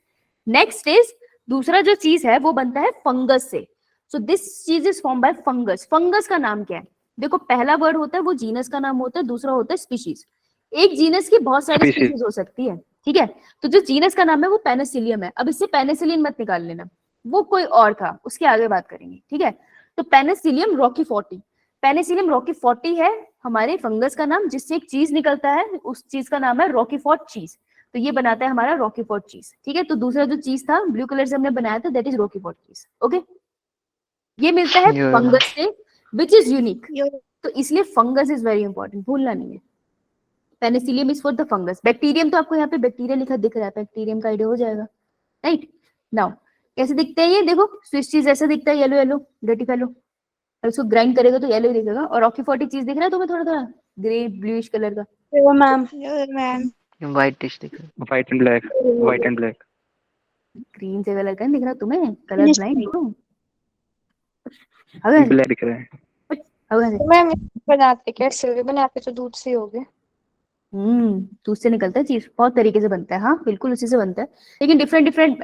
Next is, दूसरा जो चीज है वो बनता है फंगस से। सो दिस चीज is form by fungus. Fungus का नाम क्या है? देखो, पहला वर्ड होता है वो जीनस का नाम होता है, दूसरा होता है स्पीशीज। एक जीनस की बहुत सारी Species. स्पीशीज हो सकती है। ठीक है, तो जो जीनस का नाम है वो पेनिसिलियम है। अब इससे पेनिसिलिन मत निकाल लेना, वो कोई और था, उसके आगे बात करेंगे। ठीक है, तो पेनिसिलियम रॉकीफोर्टी, पेनिसिलियम रॉकीफोर्टी है हमारे फंगस का नाम, जिससे एक चीज निकलता है, उस चीज का नाम है रॉकीफोर्ट चीज। तो ये बनाता है हमारा रॉकीफोर्ट चीज। ठीक है, तो दूसरा जो चीज था ब्लू कलर से हमने बनाया था, दैट इज रॉकीफोर्ट चीज। ओके, ये मिलता है यो फंगस से, विच इज यूनिक। तो इसलिए फंगस इज वेरी इंपॉर्टेंट, भूलना नहीं है। Penicillium is for the fungus. Bacterium तो आपको यहाँ पे बैक्टीरिया लिखा दिख रहा है, बैक्टीरियम का आइडिया हो जाएगा। राइट नाउ, कैसे दिखते हैं ये? देखो, स्विस चीज ऐसा दिखता है, येलो येलो डर्टी फेलो। और उसको ग्राइंड करेगा तो येलो ही दिखेगा। और रॉकीफोर्टी चीज दिख रहा है तुम्हें, थोड़ा थोड़ा ग्रे ब्लूइश कलर का। मैम। व्हाइट डिश दिख रहा white and black. White and black. Green से कलर का नहीं दिख रहा तुम्हें? कलर ब्लाइंड हो? अगर ब्लैक दिख रहा है। अगर मैम बनाते कैसे होगे? बनाते तो दूध से होगे। दूध से निकलता है चीज, बहुत तरीके से बनता है। हाँ बिल्कुल उसी से बनता है, लेकिन डिफरेंट डिफरेंट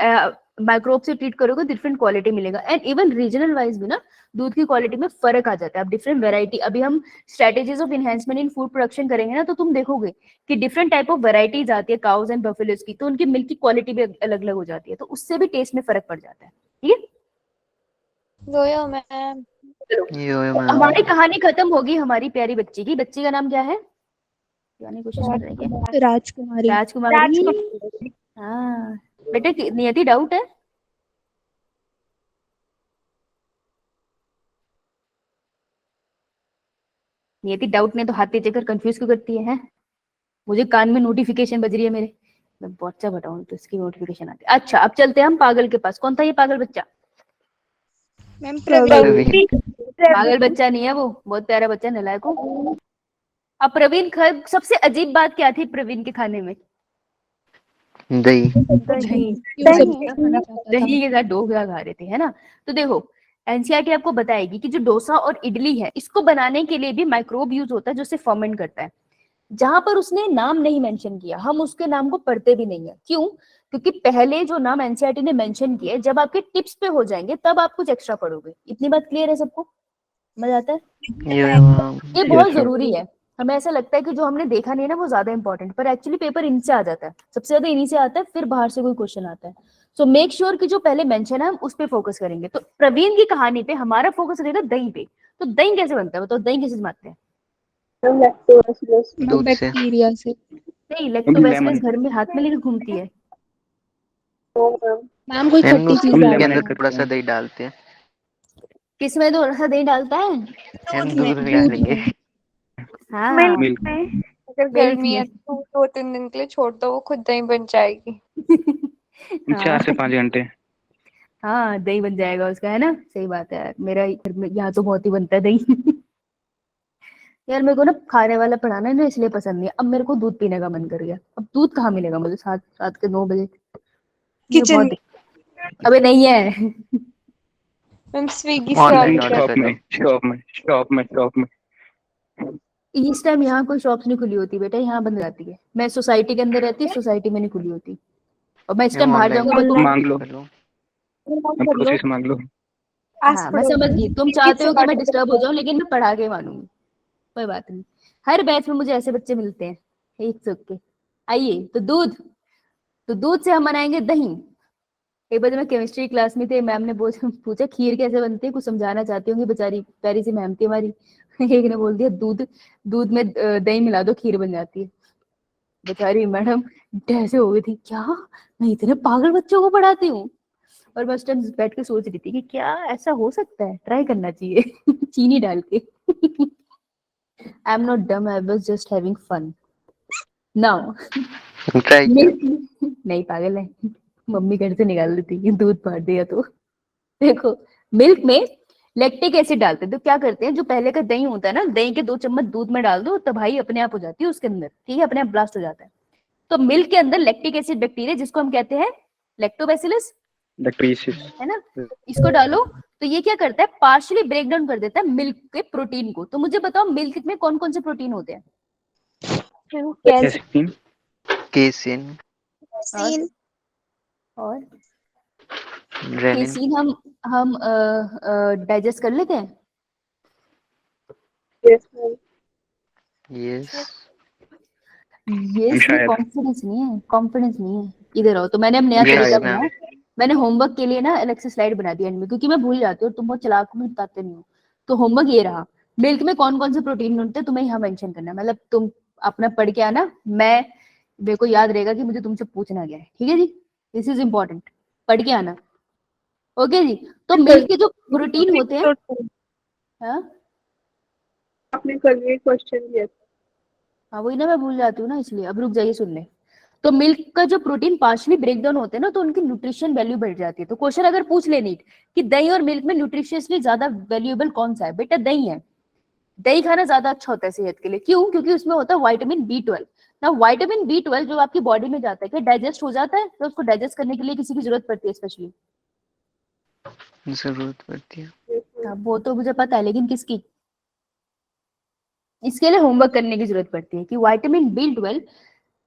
माइक्रोब से ट्रीट करोगे डिफरेंट क्वालिटी मिलेगा। एंड इवन रीजनल वाइज भी ना दूध की क्वालिटी में फर्क आ जाता है। अब डिफरेंट वेराइटी, अभी हम strategies of enhancement in food production करेंगे ना, तो तुम देखोगे कि डिफरेंट टाइप ऑफ वेराइटीज आती है काउज एंड बफेलोज की, तो उनकी मिल्क की क्वालिटी भी अलग अलग हो जाती है, तो उससे भी टेस्ट में फर्क पड़ जाता है। ठीक है, यो मैम। है। यो मैम। हमारी कहानी खत्म होगी हमारी प्यारी बच्ची की। बच्ची का नाम क्या है? क्वेश्चन कर रहे हैं क्या? राजकुमारी। राजकुमारी। हाँ बेटा नियति डाउट है? नियति डाउट नहीं तो हाथ नीचे कर कंफ्यूज क्यों करती है? मुझे कान में नोटिफिकेशन बज रही है मेरे, मैं बच्चा बताऊं तो इसकी नोटिफिकेशन आती है। अच्छा अब चलते हैं हम पागल के पास। कौन था ये पागल बच्चा? मैम प्रवीण। पागल बच्चा नहीं है वो, बहुत प्यारा बच्चा, नालायक हो। अब प्रवीण सबसे अजीब बात क्या थी प्रवीण के खाने में? दही। दही। सब्जी खाना चाहता था। दही के साथ डोसा खा रहे थे, है ना? तो देखो एनसीईआरटी आपको बताएगी कि जो डोसा और इडली है इसको बनाने के लिए भी माइक्रोब यूज होता है जो उसे फर्मेंट करता है। जहां पर उसने नाम नहीं मेंशन किया हम उसके नाम को पढ़ते भी नहीं है। क्यों? क्योंकि पहले जो नाम एनसीईआरटी ने मेंशन किए जब आपके टिप्स पे हो जाएंगे तब आप कुछ एक्स्ट्रा पढ़ोगे। इतनी बात क्लियर है सबको? समझ आता है? यो मैम। ये बहुत Yes, sir. जरूरी है। हमें ऐसा लगता है कि जो हमने देखा नहीं है ना वो ज्यादा इंपॉर्टेंट, पर एक्चुअली पेपर इनसे आ जाता है, सबसे ज्यादा इन्हीं से आता है, फिर बाहर से कोई क्वेश्चन आता है। सो मेक श्योर कि जो पहले मेंशन है हम उस पे फोकस करेंगे। तो प्रवीण की कहानी पे हमारा फोकस रहेगा दही पे। तो दही कैसे बनता है बताओ? दही कैसे जमाते हैं? दूध से। बैक्टीरिया से। नहीं, लैक्टोबैसिलस लेमन। घर में हाथ में लेकर घूमती है। मैम कोई मैम खट्टी उसके चीज हम डाल लेमन अंदर करते थोड़ा सा हैं। दही डालते हैं। किसमें थोड़ा सा दही डालता है? हम दूध में दूध डालेंगे। में। हाँ मिल्क मिल्क। में अगर मिल्क गर्मी है में। तो 2-3 दिन के लिए छोड़ दो, वो खुद दही बन जाएगी। 4 से 5 घंटे। हाँ दही बन जाएगा उसका, है ना? सही बात है यार, मेरा घर में यहाँ तो बहुत ही बनता है दही। यार मेरे को ना खाने वाला पढ़ाना है ना इसलिए पसंद नहीं है। अब मेरे को दूध पीने का मन कर गया। अब दूध कहाँ मिलेगा मुझे 7 के 9 बजे? ये किचन बहुत अबे नहीं है। मैम स्विगी से ऑनलाइन ऑर्डर ऑर्डर कर। कर लो। शॉप में। इस टाइम यहाँ कोई शॉप्स नहीं खुली होती बेटा, यहाँ बंद रहती है। मैं सोसाइटी के अंदर रहती, सोसाइटी में नहीं खुली होती। और मैं इस टाइम मैम बाहर ऑनलाइन जाऊंगी तो तुम, मांग लो। कर लो। हम पड़ोसी से मांग लो। हाँ मैं समझ गई, तुम चाहते हो कि मैं डिस्टर्ब हो जाऊं लेकिन मैं पढ़ा के मानूंगी। कोई बात नहीं, हर बैच में मुझे ऐसे बच्चे मिलते हैं। एक से के आइए। तो दूध से हम बनाएंगे दही। एक बार जब मैं केमिस्ट्री क्लास में थे, मैम ने पूछा खीर कैसे बनती है, कुछ समझाना चाहती होंगी, बेचारी प्यारी सी मैम थी हमारी। एक ने बोल दिया दूध में दही मिला दो खीर बन जाती है। बेचारी मैडम कैसे हो गई थी, क्या मैं इतने पागल बच्चों को पढ़ाती हूँ? और मैं उस टाइम बैठ के सोच रही थी कि क्या ऐसा हो सकता है, ट्राई करना चाहिए। चीनी डाल के। आई am not dumb, I was just having fun. Now try किया। नहीं पागल है, मम्मी घर से निकाल देती दूध फाड़ दिया तो। देखो मिल्क में लैक्टिक एसिड डालते हैं तो क्या करते हैं, जो पहले का दही होता है ना, दही के 2 चम्मच दूध में डाल दो तबाही अपने आप हो जाती है उसके अंदर, ठीक है? अपने आप ब्लास्ट हो जाता है। तो मिल्क के अंदर लैक्टिक एसिड बैक्टीरिया जिसको हम कहते हैं लैक्टोबैसिलस, बैक्टीरिया। है ना, इसको डालो तो ये क्या करता है, पार्शियली ब्रेक डाउन कर देता है मिल्क के प्रोटीन को। तो मुझे बताओ मिल्क में कौन कौन से प्रोटीन होते हैं? कैसे? केसिन। और रेनिन। केसीन हम डाइजेस्ट कर लेते हैं। यस। ये शायद। कॉन्फिडेंस नहीं है। इधर आओ। तो मैंने अब नया Yes, तरीका ma'am. बनाया। मैंने होमवर्क के लिए ना अलग से स्लाइड बना दी एंड में, क्योंकि मैं भूल जाती हूँ, तुम बहुत चालाक हो, मुझे बताते नहीं हो। तो होमवर्क ये रहा, मिल्क में कौन कौन से प्रोटीन होते हैं तुम्हें यहाँ मेंशन करना है। मतलब तुम अपना पढ़ के आना, मेरे को याद रहेगा कि मुझे तुमसे पूछना क्या है, ठीक है जी? दिस इज इम्पोर्टेंट, पढ़ के आना। ओके जी? तो मिल्क के जो प्रोटीन होते हैं, हाँ आपने कल ये क्वेश्चन दिया था। हाँ वही ना, मैं भूल जाती हूँ ना, इसलिए अब रुक जाइए सुनने। तो मिल्क का जो प्रोटीन पार्शियली ब्रेक डाउन होते हैं ना, तो उनकी न्यूट्रिशन वैल्यू बढ़ जाती है। तो क्वेश्चन अगर पूछ ले नीट कि दही और मिल्क में न्यूट्रिशियसली ज्यादा वैल्यूएबल कौन सा है, बेटा दही है। दही खाना ज्यादा अच्छा होता है सेहत के लिए। क्यों? क्योंकि उसमें होता है विटामिन B12। ना विटामिन B12 जो आपकी बॉडी में जाता है, क्या डाइजेस्ट हो जाता है? तो उसको डाइजेस्ट करने के लिए किसी की जरूरत पड़ती है स्पेशली? जरूरत पड़ती है। वो तो मुझे पता है, लेकिन किसकी? इसके लिए होमवर्क करने की जरूरत पड़ती है कि विटामिन B12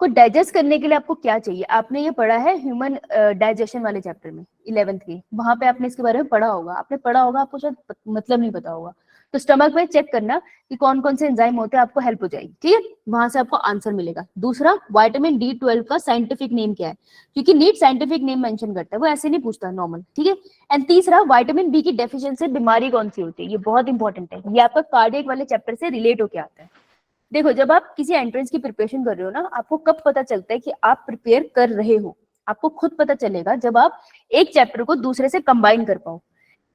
को डाइजेस्ट करने के लिए आपको क्या चाहिए। आपने ये पढ़ा है ह्यूमन डाइजेशन वाले चैप्टर में 11th के, वहां पे आपने इसके बारे में पढ़ा होगा। आपने पढ़ा होगा, आपको शायद मतलब नहीं पता होगा। तो स्टमक में चेक करना कि कौन कौन से एंजाइम होते हैं, आपको हेल्प हो जाएगी, ठीक है? वहां से आपको आंसर मिलेगा। दूसरा, विटामिन D12 का साइंटिफिक नेम क्या है, क्योंकि नीट साइंटिफिक नेम मेंशन करता है, वो ऐसे नहीं पूछता नॉर्मल, ठीक है? एंड तीसरा, विटामिन बी की डेफिशिएंसी बीमारी कौन सी होती है, ये बहुत इंपॉर्टेंट है। ये आपका कार्डियक वाले चैप्टर से रिलेट होकर आता है। देखो जब आप किसी एंट्रेंस की प्रिपरेशन कर रहे हो ना, आपको कब पता चलता है कि आप प्रिपेयर कर रहे हो? आपको खुद पता चलेगा जब आप एक चैप्टर को दूसरे से कंबाइन कर पाओ,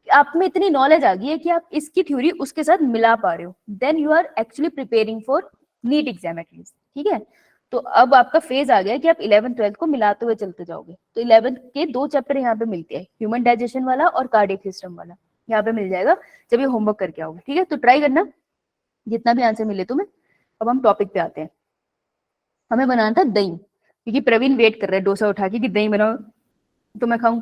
आप में इतनी नॉलेज आ गई है कि आप इसकी थ्योरी उसके साथ मिला पा रहे हो, then you are actually preparing for NEET exam at least. ठीक है, तो अब आपका फेज आ गया कि आप 11th 12th को मिलाते हुए चलते जाओगे। तो 11th के 2 चैप्टर यहाँ पे मिलते हैं, ह्यूमन डाइजेशन वाला और कार्डियक सिस्टम वाला, यहाँ पे मिल जाएगा जब ये होमवर्क करके आओगे। ठीक है, तो ट्राई करना जितना भी आंसर मिले तुम्हें। अब हम टॉपिक पे आते हैं, हमें बनाना था दही, क्योंकि प्रवीण वेट कर रहा है डोसा उठा के कि दही बनाओ तो मैं खाऊं।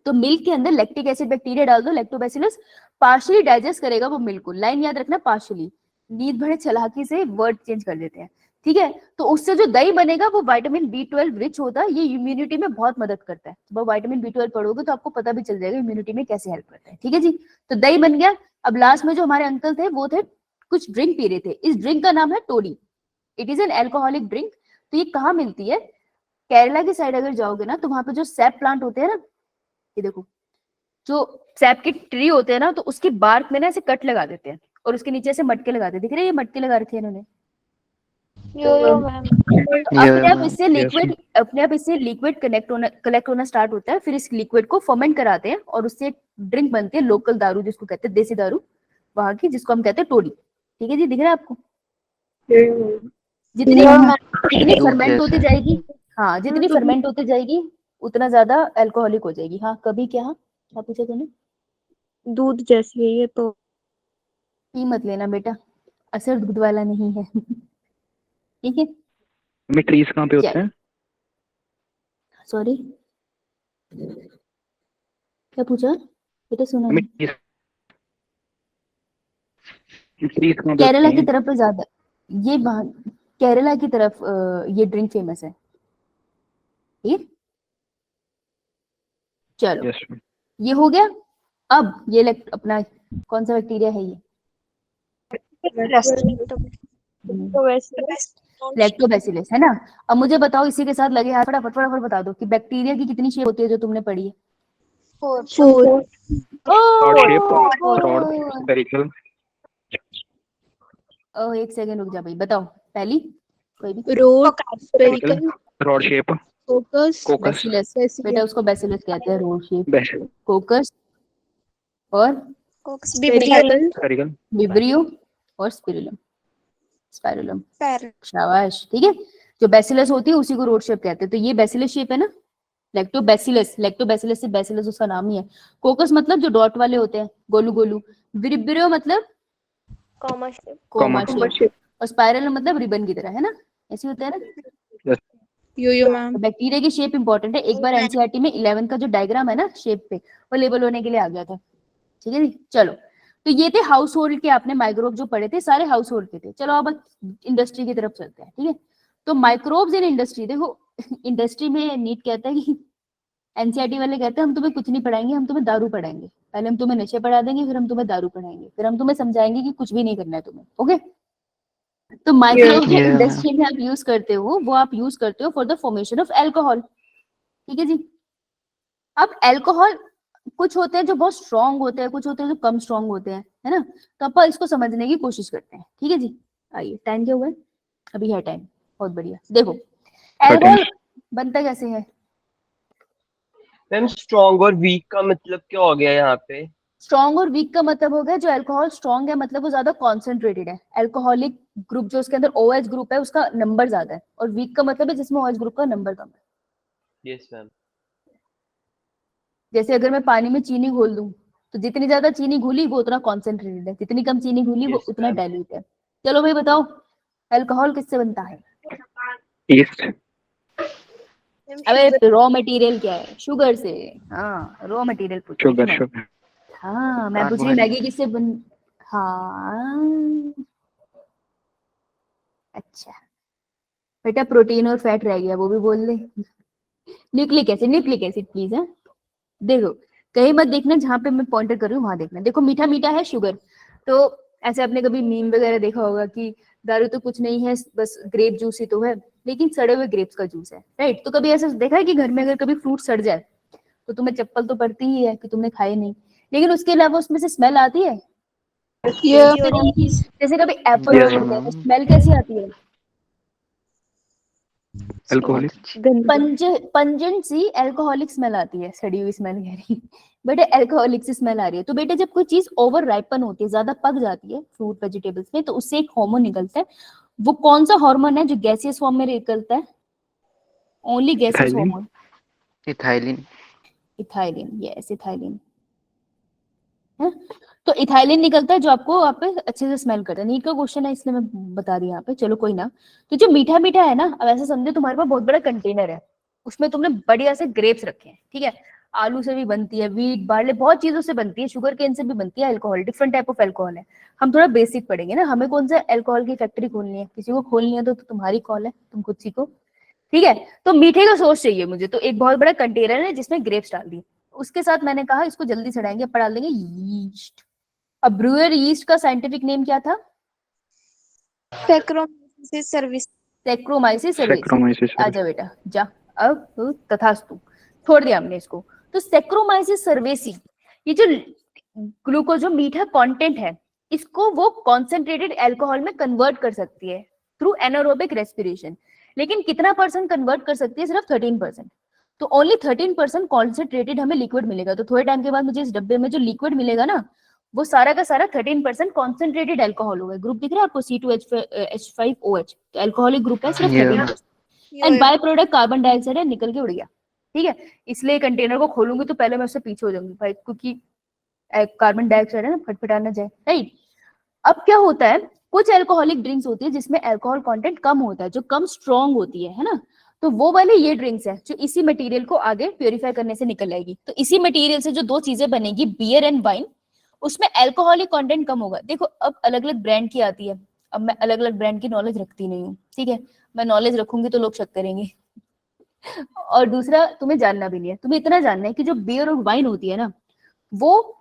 तो मिल्क के अंदर लैक्टिक एसिड बैक्टीरिया डाल दो, लैक्टोबैसिलस पार्शियली डाइजेस्ट करेगा वो मिल्क को। लाइन याद रखना, पार्शियली, नींद भरे चालाकी से वर्ड चेंज कर देते हैं। ठीक है, तो उससे जो दही बनेगा वो विटामिन B12 रिच होता है, ये इम्यूनिटी में बहुत मदद करता है। तो विटामिन B12 पढ़ोगे तो आपको पता भी चल जाएगा इम्यूनिटी में कैसे हेल्प करता है। ठीक है जी, तो दही बन गया। अब लास्ट में जो हमारे अंकल थे वो थे कुछ ड्रिंक पी रहे थे, इस ड्रिंक का नाम है toddy. It is an alcoholic drink. तो ये कहाँ मिलती है, केरला की साइड अगर जाओगे ना तो वहां पे जो सैप प्लांट होते हैं ना, ये देखो जो सैप के ट्री होते हैं ना, तो उसकी बार्क में ना ऐसे कट लगा देते हैं और उसके नीचे ऐसे मटके लगाते हैं। दिख रहे हैं, ये मटके लगा रखे हैं इन्होंने। यो मैम। तो अपने आप मैम, इससे लिक्विड कलेक्ट होना स्टार्ट होता है। फिर इस लिक्विड को फर्मेंट कराते हैं और उससे एक ड्रिंक बनती है, लोकल दारू जिसको कहते हैं, देसी दारू वहां की, जिसको हम कहते हैं टोडी। ठीक है जी, दिख रहा है आपको? जितनी जितनी दूध फर्मेंट होती जैसा। जाएगी, हाँ जितनी फर्मेंट होती जाएगी उतना ज्यादा अल्कोहलिक हो जाएगी। हाँ कभी क्या पूछा तूने? दूध जैसी है ये तो। पी मत लेना बेटा, असर दूध वाला नहीं है। ठीक है, में ट्रीज कहाँ पे होते हैं? सॉरी क्या पूछा बेटा, सुना में नहीं। ट्रीज कहाँ पे केरला होती की हैं? तरफ पे ज्यादा, ये वहां केरला की तरफ ये ड्रिंक फेमस है। ठीक है, चलो यस मैम। ये हो गया। अब ये अपना कौन सा बैक्टीरिया है ये? तो वैसे लैक्टोबैसिलस है ना। अब मुझे बताओ इसी के साथ लगे हाथ, फटाफट फटाफट बता दो कि बैक्टीरिया की कितनी शेप होती है जो तुमने पढ़ी है। रॉड ओह, शेप, रॉड, स्फेरिकल। ओह, एक सेकंड रुक जा भाई, बताओ पहली कोई भी। Road, spherical, rod shape, focus, कोकस, bacillus, बेटा उसको बैसिलस कहते हैं, रोड शेप, बेस, कोकस और स्फेरिकल, स्फेरिकल। विब्रियो और स्पिरुलम, स्पाइरुलम। शाबाश, ठीक है। जो बैसिलस होती है उसी को रोड शेप कहते हैं। तो ये बैसिलस शेप है ना, लैक्टोबैसिलस, लैक्टोबैसिलस से बैसिलस उसका नाम ही है। कोकस मतलब जो डॉट वाले होते हैं, गोलू गोलू। विब्रियो मतलब कॉमा शेप। कोमा शेप, और स्पाइरल मतलब रिबन की तरह, है ना, ऐसे होता है ना। यो मैम। बैक्टीरिया की शेप इंपॉर्टेंट है। एक बार एनसीईआरटी में 11 का जो डायग्राम है ना शेप पे, वो लेबल होने के लिए आ गया था। ठीक है जी, चलो तो ये थे हाउस होल्ड के, आपने माइक्रोब जो पढ़े थे सारे हाउस होल्ड के थे। चलो अब इंडस्ट्री की तरफ चलते हैं। ठीक है, तो माइक्रोब्स इन इंडस्ट्री, देखो इंडस्ट्री में नीट कहता है कि एनसीईआरटी वाले कहते हैं हम तुम्हें कुछ नहीं पढ़ाएंगे, हम तुम्हें दारू पढ़ाएंगे। पहले हम तुम्हें नशे पढ़ा देंगे, फिर हम तुम्हें दारू पढ़ाएंगे, फिर हम तुम्हें समझाएंगे कि कुछ भी नहीं करना है तुम्हें। ओके, तो माइक्रोब जो Yeah, इंडस्ट्री में आप यूज करते हो वो आप यूज करते हो for the formation of alcohol. ठीक है जी, अब एल्कोहल कुछ होते हैं जो बहुत स्ट्रांग होते हैं, कुछ होते हैं जो कम स्ट्रांग होते हैं, है ना। तो अपन इसको समझने की कोशिश करते हैं। ठीक है जी, आइए, टाइम क्या हुआ है? अभी है टाइम, बहुत बढ़िया। देखो एल्कोहल बनता कैसे है? मैम स्ट्रॉन्ग और वीक का मतलब क्या हो गया यहाँ पे? स्ट्रॉन्ग और वीक का मतलब हो गया, जो अल्कोहल स्ट्रॉन्ग है मतलब वो ज्यादा कॉन्सेंट्रेटेड है। अल्कोहलिक ग्रुप जो उसके अंदर OH ग्रुप है उसका नंबर ज्यादा है, और वीक का मतलब है जिसमें OH ग्रुप का नंबर कम है। Yes ma'am. जैसे अगर मैं पानी में चीनी घोल दूं तो जितनी ज्यादा चीनी घुली वो उतना कॉन्सेंट्रेटेड है, जितनी कम चीनी घुली वो Yes, उतना ma'am. डाइल्यूट है। चलो भाई बताओ अल्कोहल किससे बनता है? ईस्ट, अबे रॉ मटेरियल क्या है? शुगर से। हाँ रॉ मटेरियल पूछ रही थी शुगर, मैं। शुगर। हाँ मैं पूछ रही हूँ मैगी किससे बन। हाँ अच्छा बेटा, प्रोटीन और फैट रह गया, वो भी बोल दे। Nucleic acid, nucleic acid please. है देखो कहीं मत देखना, जहां पे मैं पॉइंटर कर रही हूँ वहां देखना। देखो मीठा मीठा है शुगर, तो ऐसे आपने कभी मीम वगैरह देखा होगा कि दारू तो कुछ नहीं है बस ग्रेप जूस ही तो है, लेकिन सड़े हुए ग्रेप्स का जूस है, राइट। तो कभी ऐसा देखा है कि घर में अगर कभी फ्रूट सड़ जाए तो तुम्हें चप्पल तो पड़ती ही है कि तुमने खाए नहीं, लेकिन उसके अलावा उसमें से स्मेल आती है। जैसे कभी एप्पल Yes, होता है ma'am. तो स्मेल कैसी आती है? Alcoholic. गंदी पंजेंट सी अल्कोहलिक स्मेल आती है, सड़ी हुई स्मेल कह रही बेटा, अल्कोहलिक सी स्मेल आ रही है। तो बेटा जब कोई चीज ओवर राइपन होती है, ज्यादा पक जाती है फ्रूट वेजिटेबल्स में, तो उससे एक हार्मोन निकलता है। वो कौन सा हार्मोन है जो गैसियस फॉर्म में निकलता है? Only gaseous Ethylene. Hormone, ethylene. Ethylene. Yes, ethylene है। तो इथाइलिन निकलता है जो आपको आप पे अच्छे से स्मेल करता है। नीट का क्वेश्चन है इसलिए मैं बता रही हूँ यहाँ पे, चलो कोई ना। तो जो मीठा मीठा है ना, अब ऐसे समझो तुम्हारे पास बहुत बड़ा कंटेनर है, उसमें तुमने बढ़िया से ग्रेप्स रखे हैं, ठीक है। आलू से भी बनती है, व्हीट बार्ले बहुत चीजों से बनती है, शुगर केन से भी बनती है alcohol, different type of alcohol है। हम थोड़ा बेसिक पढ़ेंगे ना, हमें कौन सा अल्कोहल की फैक्ट्री खोलनी है, किसी को खोलनी है तो तुम्हारी कॉल है, तुम खुद सीखो, ठीक है। तो मीठे का सोर्स चाहिए मुझे, तो एक बहुत बड़ा कंटेनर है जिसमें ग्रेप्स डाल दिए, उसके साथ मैंने कहा इसको जल्दी सड़ाएंगे, अब डाल देंगे यीस्ट। अब ब्रूअर यीस्ट का साइंटिफिक नेम क्या था? Saccharomyces cerevisiae। Saccharomyces cerevisiae। Saccharomyces. आजा बेटा जा, अब तथास्तु, छोड़ दिया हमने इसको। तो सैक्रोमाइसिस cerevisiae, ये जो ग्लूकोज जो मीठा कंटेंट है, इसको वो कॉन्सेंट्रेटेड अल्कोहल में कन्वर्ट कर सकती है थ्रू एनारोबिक रेस्पिरेशन। लेकिन कितना परसेंट कन्वर्ट कर सकती है? सिर्फ 13%। तो ओनली 13% कॉन्सेंट्रेटेड हमें लिक्विड मिलेगा। तो थोड़े टाइम के बाद मुझे इस डब्बे में जो लिक्विड मिलेगा ना, वो सारा का सारा 13% कॉन्सेंट्रेटेड अल्कोहल होगा। ग्रुप दिख रहा है आपको C2H5OH, तो अल्कोहलिक ग्रुप है सिर्फ Yeah. 13%। And by product carbon dioxide है, निकल के उड़ गया, ठीक है। इसलिए कंटेनर को खोलूंगी तो पहले मैं उससे पीछे हो जाऊंगी भाई, क्योंकि कार्बन डाइऑक्साइड है ना, फटफटा ना जाए, राइट। अब क्या होता है, कुछ अल्कोहलिक ड्रिंक्स होती है जिसमें अल्कोहल कंटेंट कम होता है, जो कम स्ट्रॉन्ग होती है ना, तो वो वाले ये ड्रिंक्स है जो इसी मटेरियल को आगे प्योरीफाई करने से निकल आएगी। तो इसी मटेरियल से जो दो चीजें बनेगी, बियर एंड वाइन, उसमें अल्कोहलिक कंटेंट कम होगा। देखो अब अलग अलग ब्रांड की आती है, अब मैं अलग अलग ब्रांड की नॉलेज रखती नहीं हूँ, ठीक है। मैं नॉलेज रखूंगी तो लोग शक करेंगे और दूसरा तुम्हें जानना भी नहीं है, तुम्हें इतना जानना है कि जो बियर और वाइन होती है ना, वो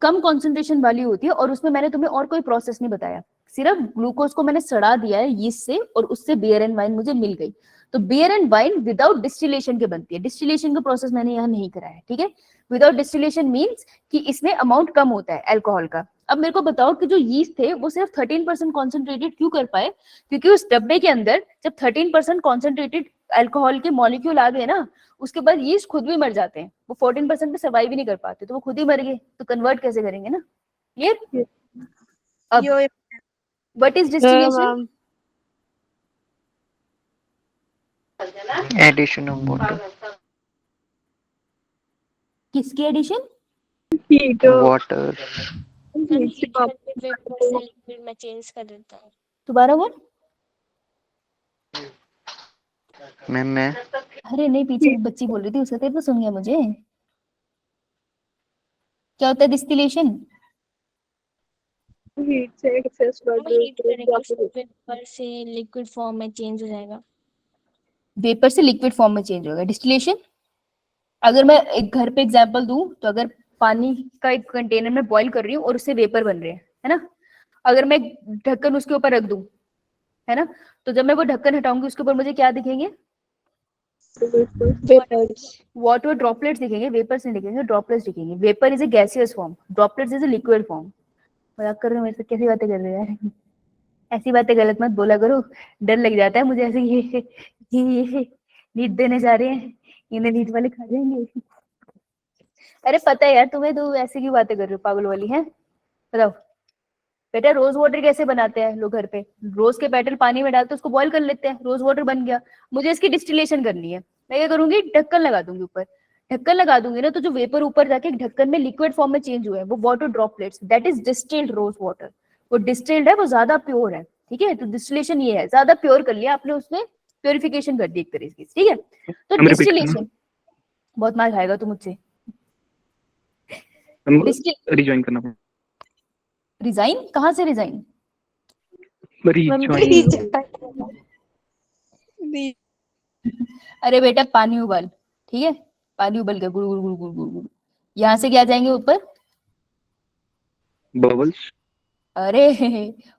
कम कॉन्सेंट्रेशन वाली होती है, और उसमें मैंने तुम्हें और कोई प्रोसेस नहीं बताया, सिर्फ ग्लूकोज को मैंने सड़ा दिया है यीस्ट से, और उससे बियर एंड वाइन मुझे मिल गई। तो beer and wine without distillation के बनती है, डिस्टिलेशन का प्रोसेस मैंने यहाँ नहीं कराया, ठीक है। विदाउट डिस्टिलेशन मीन्स कि इसमें अमाउंट कम होता है अल्कोहल का। अब मेरे को बताओ कि जो यीस्ट थे वो सिर्फ 13% कॉन्सेंट्रेटेड क्यों कर पाए? क्योंकि उस डब्बे के अंदर जब 13% कॉन्सेंट्रेटेड अल्कोहल के मॉलिक्यूल आ गए ना, उसके बाद यीस्ट खुद भी मर जाते हैं, वो 14% पे सर्वाइव ही नहीं कर पाते, तो वो खुद ही मर गए, तो कन्वर्ट कैसे करेंगे ना, क्लियर। अब what is distillation? Addition of water. किसकी एडिशन? वाटर। लिक्विड में चेंज कर देता है। दोबारा बोल। मैं अरे नहीं, पीछे एक बच्ची बोल रही थी, उसका तेरे को सुन गया मुझे। क्या होता है डिस्टिलेशन? हीट से एक्सेस हीट करेंगे वेपर से लिक्विड फॉर्म में चेंज हो जाएगा। वेपर से लिक्विड फॉर्म में चेंज होगा डिस्टिलेशन। अगर मैं एक घर पे एग्जांपल दूं, तो अगर पानी का एक कंटेनर में बॉईल कर रही हूँ और उससे वेपर बन रहे हैं, है ना, अगर मैं ढक्कन उसके ऊपर रख दूं, है ना, तो जब मैं वो ढक्कन हटाऊंगी उसके ऊपर मुझे क्या दिखेंगे? वाटर ड्रॉपलेट्स दिखेंगे, वेपर्स नहीं दिखेंगे, ड्रॉपलेट्स दिखेंगे। Vapour is a gaseous form, droplets is a liquid form. मजाक कर रहे हो मेरे से? कैसी बातें कर रहे हो यार, ऐसी बातें गलत मत बोला करो, डर लग जाता है मुझे ऐसे। ये नीट देने जा रहे हैं, इन्हें नीट वाले खा जाएंगे। अरे पता है यार तुम्हें, तो ऐसे क्यों बातें कर रहे हो पागल वाली है? बताओ बेटा, रोज वाटर कैसे बनाते हैं लोग घर पे? रोज के पेटल पानी में डालते उसको बॉईल कर लेते हैं, रोज वाटर बन गया। मुझे इसकी डिस्टिलेशन करनी है, मैं क्या करूंगी? ढक्कन लगा दूंगी ऊपर, ढक्कन लगा दूंगी ना, तो जो वेपर ऊपर जाके ढक्कन में लिक्विड फॉर्म में चेंज हुआ है, वो water droplets, that is distilled rose water. वो डिस्टिल्ड है, वो ज्यादा प्योर है, ठीक है। तो डिस्टिलेशन ये है, ज्यादा प्योर कर लिया आपने, उसमें प्योरिफिकेशन कर दी एक तरीके से, ठीक है। तो हम repeat डिस्टिलेशन, बहुत मार खाएगा तू मुझसे। रिजॉइन करना पड़ेगा। रिजाइन? कहाँ से रिजाइन? अरे बेटा पानी उबाल, ठीक है, पानी उबल गया, गुड़ गुड़ गुड़ गुड़ गुड़ गुड़, यहाँ से क्या जाएंगे ऊपर? बबल्स। अरे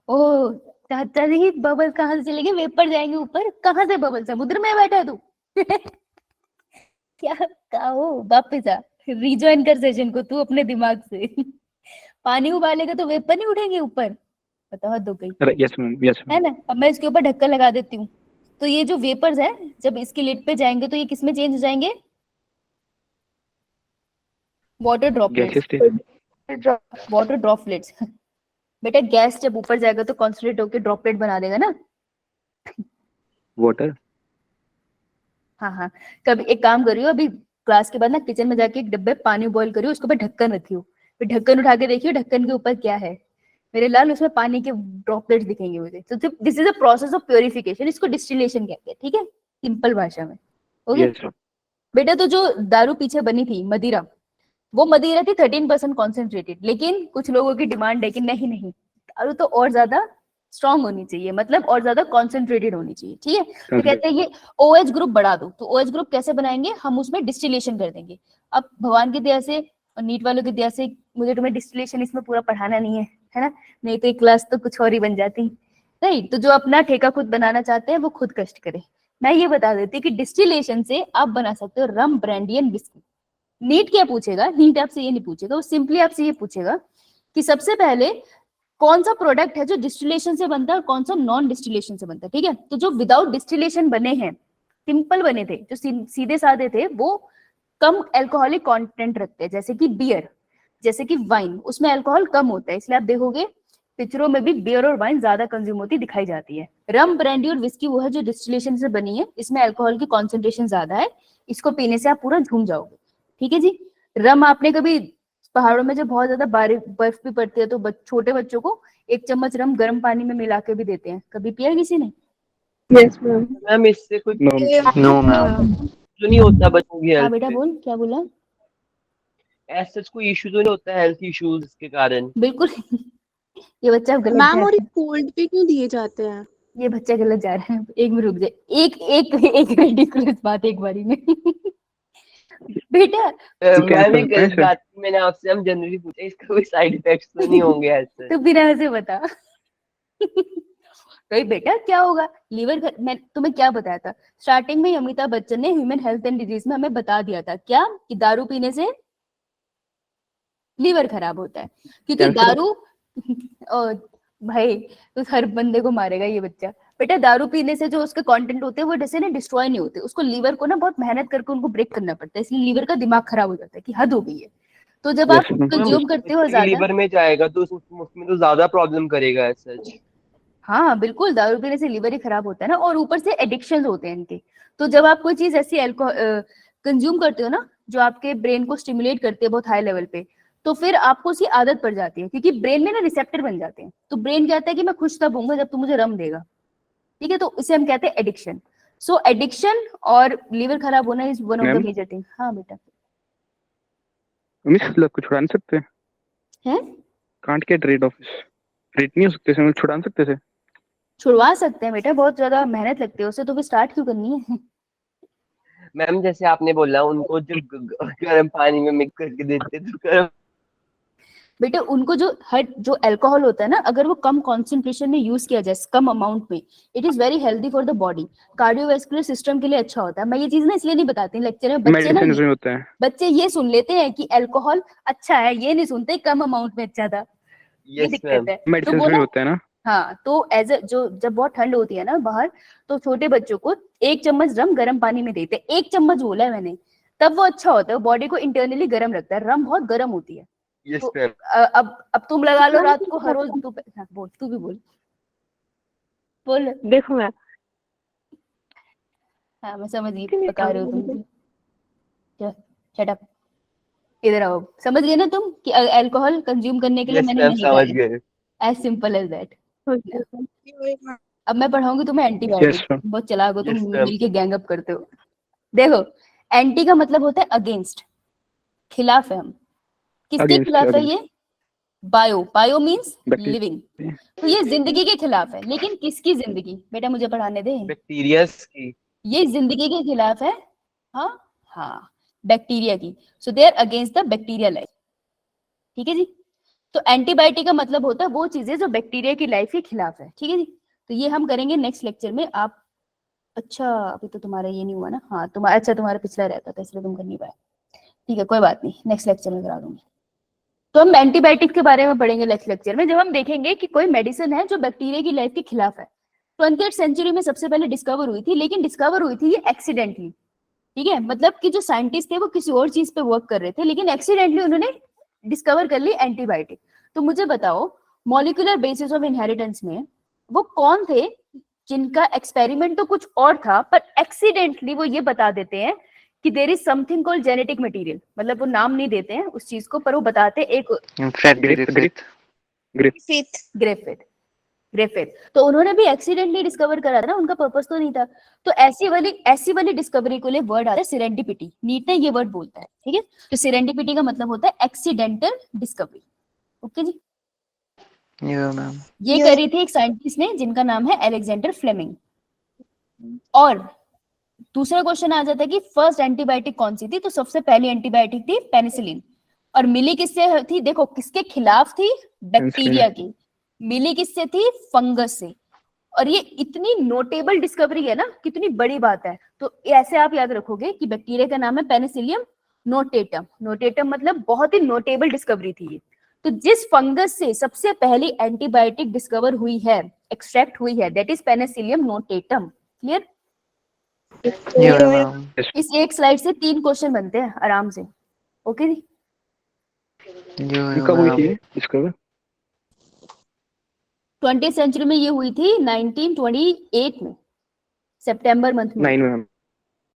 ओ चाचा जी, बबल कहाँ से चलेंगे? वेपर जाएंगे ऊपर। कहाँ से बबल? समुद्र में बैठा है तू क्या कहो, वापस आ, रिजॉइन कर सेशन को तू अपने दिमाग से पानी उबालेगा तो वेपर नहीं उठेंगे ऊपर? बताओ हद हो गई यस मैम, यस है ना। अब मैं इसके ऊपर ढक्कन लगा देती हूँ, तो ये जो वेपर्स है जब इसके लिड पे जाएंगे तो ये किस में चेंज हो जाएंगे? Water droplets. Gases water droplets. बेटा गैस जब ऊपर जाएगा तो कॉन्सनट्रेट होकर ड्रॉपलेट बना देगा ना। वाटर हाँ हाँ, कभी एक काम करियो, अभी क्लास के बाद ना किचन में जाके एक डब्बे पानी बॉईल करियो, उसके ऊपर ढक्कन रखियो, फिर ढक्कन उठा के देखियो ढक्कन के ऊपर क्या है। मेरे लाल उसमें पानी के ड्रॉपलेट्स दिखेंगे मुझे। तो this is a process of purification, इसको डिस्टिलेशन कहते हैं, ठीक है, सिंपल भाषा में। ओके यस बेटा, तो जो दारू पीछे बनी थी मदिरा, वो मदिरा थी 13% कॉन्सेंट्रेटेड, लेकिन कुछ लोगों की डिमांड है कि नहीं नहीं, दारू तो और ज्यादा स्ट्रांग होनी चाहिए, मतलब और ज्यादा कॉन्सेंट्रेटेड होनी चाहिए, ठीक है। तो कहते हैं ये OH ग्रुप बढ़ा दो। तो OH ग्रुप कैसे बनाएंगे? हम उसमें डिस्टिलेशन कर देंगे। अब भगवान की दया से और नीट वालों की दया से मुझे तुम्हें डिस्टिलेशन इसमें पूरा पढ़ाना नहीं है ना, नहीं तो ये क्लास तो कुछ और ही बन जाती। नहीं तो जो अपना ठेका खुद बनाना चाहते हैं वो खुद कष्ट करे। मैं ये बता देती कि डिस्टिलेशन से आप बना सकते हो रम, ब्रांडी एंड विस्की। नीट क्या पूछेगा? नीट आपसे ये नहीं पूछेगा, वो सिंपली आपसे ये पूछेगा कि सबसे पहले कौन सा प्रोडक्ट है जो डिस्टिलेशन से बनता है और कौन सा नॉन डिस्टिलेशन से बनता है, ठीक है। तो जो विदाउट डिस्टिलेशन बने हैं, सिंपल बने थे, जो सीधे साधे थे, वो कम अल्कोहलिक कंटेंट रखते हैं, जैसे कि बियर, जैसे कि वाइन, उसमें अल्कोहल कम होता है, इसलिए आप देखोगे पिक्चरों में भी बियर और वाइन ज्यादा कंज्यूम होती दिखाई जाती है। रम, ब्रांडी और विस्की वो है जो डिस्टिलेशन से बनी है, इसमें अल्कोहल की कॉन्सेंट्रेशन ज्यादा है, इसको पीने से आप पूरा झूम जाओगे, ठीक है जी। रम आपने कभी पहाड़ों में जब बहुत ज्यादा बर्फ भी पड़ती है तो छोटे बच्चों को 1 चम्मच रम गर्म पानी में मिला के भी देते हैं, कभी पिया किसी ने? Yes ma'am. मैम इससे कुछ नो मैम। तो नहीं होता बच्चों की हाँ हेल्थ बेटा पे? बोल, क्या बोला? ऐसा कोई इशू तो नहीं होता हेल्थ इश्यूज के कारण? बिल्कुल। ये बच्चा गलत मैम जा और रहा ये कोल्ड पे क्यों दिए जाते हैं? है, ये बच्चा गलत जा रहा है। एक मिनट रुक जाए, एक एक एक रिडिकुलस बात एक बारी में। बेटा मैम एक गलत बात थी, मैंने आपसे हम जनरली पूछा इसका कोई साइड इफेक्ट्स तो नहीं होंगे ऐसे? तो बिना ऐसे बता। तो बेटा क्या होगा, मैं तुम्हें क्या बताया था स्टार्टिंग में? अमिताभ बच्चन ने ह्यूमन हेल्थ एंड डिजीज में हमें बता दिया था क्या, कि दारू पीने से लीवर खराब होता है, क्योंकि दारू और भाई तो हर बंदे को मारेगा ये बच्चा। बेटा दारू पीने से जो उसके कंटेंट होते हैं वो जैसे ना डिस्ट्रॉय नहीं होते, उसको लीवर को ना बहुत मेहनत करके उनको ब्रेक करना पड़ता है, इसलिए लीवर का दिमाग खराब हो जाता है कि हद हो गई है। तो जब आप कंज्यूम करते हो ज्यादा, लीवर में जाएगा तो उसमें तो ज्यादा प्रॉब्लम करेगा ऐसा। हाँ बिल्कुल, दारू पीने से लीवर ही खराब होता है ना, और ऊपर से एडिक्शन होते हैं इनके। तो जब आप कोई चीज ऐसी कंज्यूम करते हो ना जो आपके ब्रेन को स्टिमुलेट करती है बहुत हाई लेवल पे, तो फिर आपको उसकी आदत पड़ जाती है, क्योंकि ब्रेन में ना रिसेप्टर बन जाते हैं। तो ब्रेन कहता है कि मैं खुश तब होऊंगा जब तू मुझे रम देगा, ठीक है। तो इसे हम कहते हैं एडिक्शन। सो एडिक्शन और लीवर खराब होना is one of the major thing. हाँ बेटा मिस लव को छुड़ा नहीं सकते है, can't get rid of rid नहीं हो सकते थे, छुड़ा नहीं सकते थे? छुड़वा सकते हैं बेटा, बहुत ज्यादा मेहनत लगती है उसे, तो भी स्टार्ट क्यों करनी है? मैम जैसे आपने बोला उनको जब गर्म पानी में मिक्स करके देते तो गर्म, बेटे उनको जो अल्कोहल होता है ना, अगर वो कम कॉन्सेंट्रेशन में यूज किया जाए, कम अमाउंट में, it is very healthy for the body, cardiovascular system के लिए अच्छा होता है। मैं ये चीज ना इसलिए नहीं बताती लेक्चर में, बच्चे ना मेडिसिन में होता है। बच्चे ये सुन लेते हैं कि अल्कोहल अच्छा है, ये नहीं सुनते कम अमाउंट में अच्छा था, ये दिक्कत है। तो मेडिसिन वो में ना, होता है ना। हाँ तो एज जो जब बहुत ठंड होती है ना बाहर, तो छोटे बच्चों को 1 चम्मच रम गर्म पानी में देते हैं, 1 चम्मच बोला है मैंने, तब वो अच्छा होता है, बॉडी को इंटरनली गर्म रखता है, रम बहुत गर्म होती है। यस तो मैम। अब तुम लगा लो रात को हर रोज, हाँ, बोल तू भी बोल बोल। देखो मैं हाँ मैं समझ गई बता रहे हो तुम, शट अप, इधर आओ। समझ गए ना तुम कि अल्कोहल कंज्यूम करने के लिए यस मैंने मैम नहीं समझ कहा, गए। As simple as that. okay. अब मैं पढ़ाऊंगी तुम्हें एंटीबायोटिक, Yes, ma'am. बहुत चलाक हो तुम, Yes, ma'am. मिलके गैंग अप करते हो। देखो एंटी का मतलब होता है अगेंस्ट, खिलाफ है हम, किसके Against, खिलाफ है against. ये? Bio means Bacteria. लिविंग, तो ये जिंदगी के खिलाफ है। लेकिन किसकी जिंदगी? बेटा मुझे पढ़ाने दे। बैक्टीरियाज की। ये जिंदगी के खिलाफ है, हाँ हाँ, बैक्टीरिया की। So they are against the bacteria life, ठीक है जी। तो एंटीबायोटिक का मतलब होता है वो चीजें जो बैक्टीरिया की लाइफ के खिलाफ है, ठीक है जी। तो ये हम करेंगे नेक्स्ट लेक्चर में। आप अच्छा अभी तो तुम्हारा ये नहीं हुआ ना, हाँ तुम्हारा, अच्छा तुम्हारा पिछला रहता था इसलिए तुम कर नहीं पाए, ठीक है कोई बात नहीं, नेक्स्ट लेक्चर में करा दूंगी। तो हम एंटीबायोटिक के बारे में पढ़ेंगे नेक्स्ट लेक्चर में, जब हम देखेंगे कि कोई मेडिसिन है जो बैक्टीरिया की लाइफ के खिलाफ है। 20th सेंचुरी में सबसे पहले डिस्कवर हुई थी, लेकिन डिस्कवर हुई थी ये एक्सीडेंटली, ठीक है, मतलब कि जो साइंटिस्ट थे वो किसी और चीज पे वर्क कर रहे थे, लेकिन एक्सीडेंटली उन्होंने डिस्कवर कर ली एंटीबायोटिक। तो मुझे बताओ मॉलिक्यूलर बेसिस ऑफ इनहेरिटेंस में वो कौन थे जिनका एक्सपेरिमेंट तो कुछ और था, पर एक्सीडेंटली वो ये बता देते हैं कि there is something called genetic material, मतलब वो नाम नहीं देते हैं उस चीज को, पर वो बताते हैं एक फ्रेड ग्रिफिथ। Fifth. ग्रिफिथ। तो उन्होंने भी एक्सीडेंटली डिस्कवर करा था ना, उनका पर्पस तो नहीं था। तो ऐसी वाली डिस्कवरी को लिए वर्ड आता है सिरेंडिपिटी, नीट ने ये वर्ड बोलता है, ठीक है। तो सिरेंडिपिटी का मतलब होता है एक्सीडेंटल डिस्कवरी। ओके जी, या मैम। ये करी थी एक साइंटिस्ट ने जिनका नाम है अलेक्जेंडर फ्लेमिंग। और दूसरा क्वेश्चन आ जाता है कि फर्स्ट एंटीबायोटिक कौन सी थी, तो सबसे पहली एंटीबायोटिक थी पेनिसिलिन। और मिली किससे थी, देखो किसके खिलाफ थी, बैक्टीरिया की। मिली किससे थी, फंगस से। और ये इतनी नोटेबल डिस्कवरी है ना, कितनी बड़ी बात है। तो ऐसे आप याद रखोगे कि बैक्टीरिया का नाम है पेनिसिलियम नोटेटम। नोटेटम मतलब बहुत ही नोटेबल डिस्कवरी थी ये। तो जिस फंगस से सबसे पहली एंटीबायोटिक डिस्कवर हुई है, एक्सट्रैक्ट हुई है, that is Penicillium notatum. Clear? या मैम। इस एक स्लाइड से 3 क्वेश्चन बनते हैं आराम से। ओके जी, कब हुई थी डिस्कवर? 20th सेंचुरी में ये हुई थी 1928 में, सितंबर मंथ में। 9 में मैम।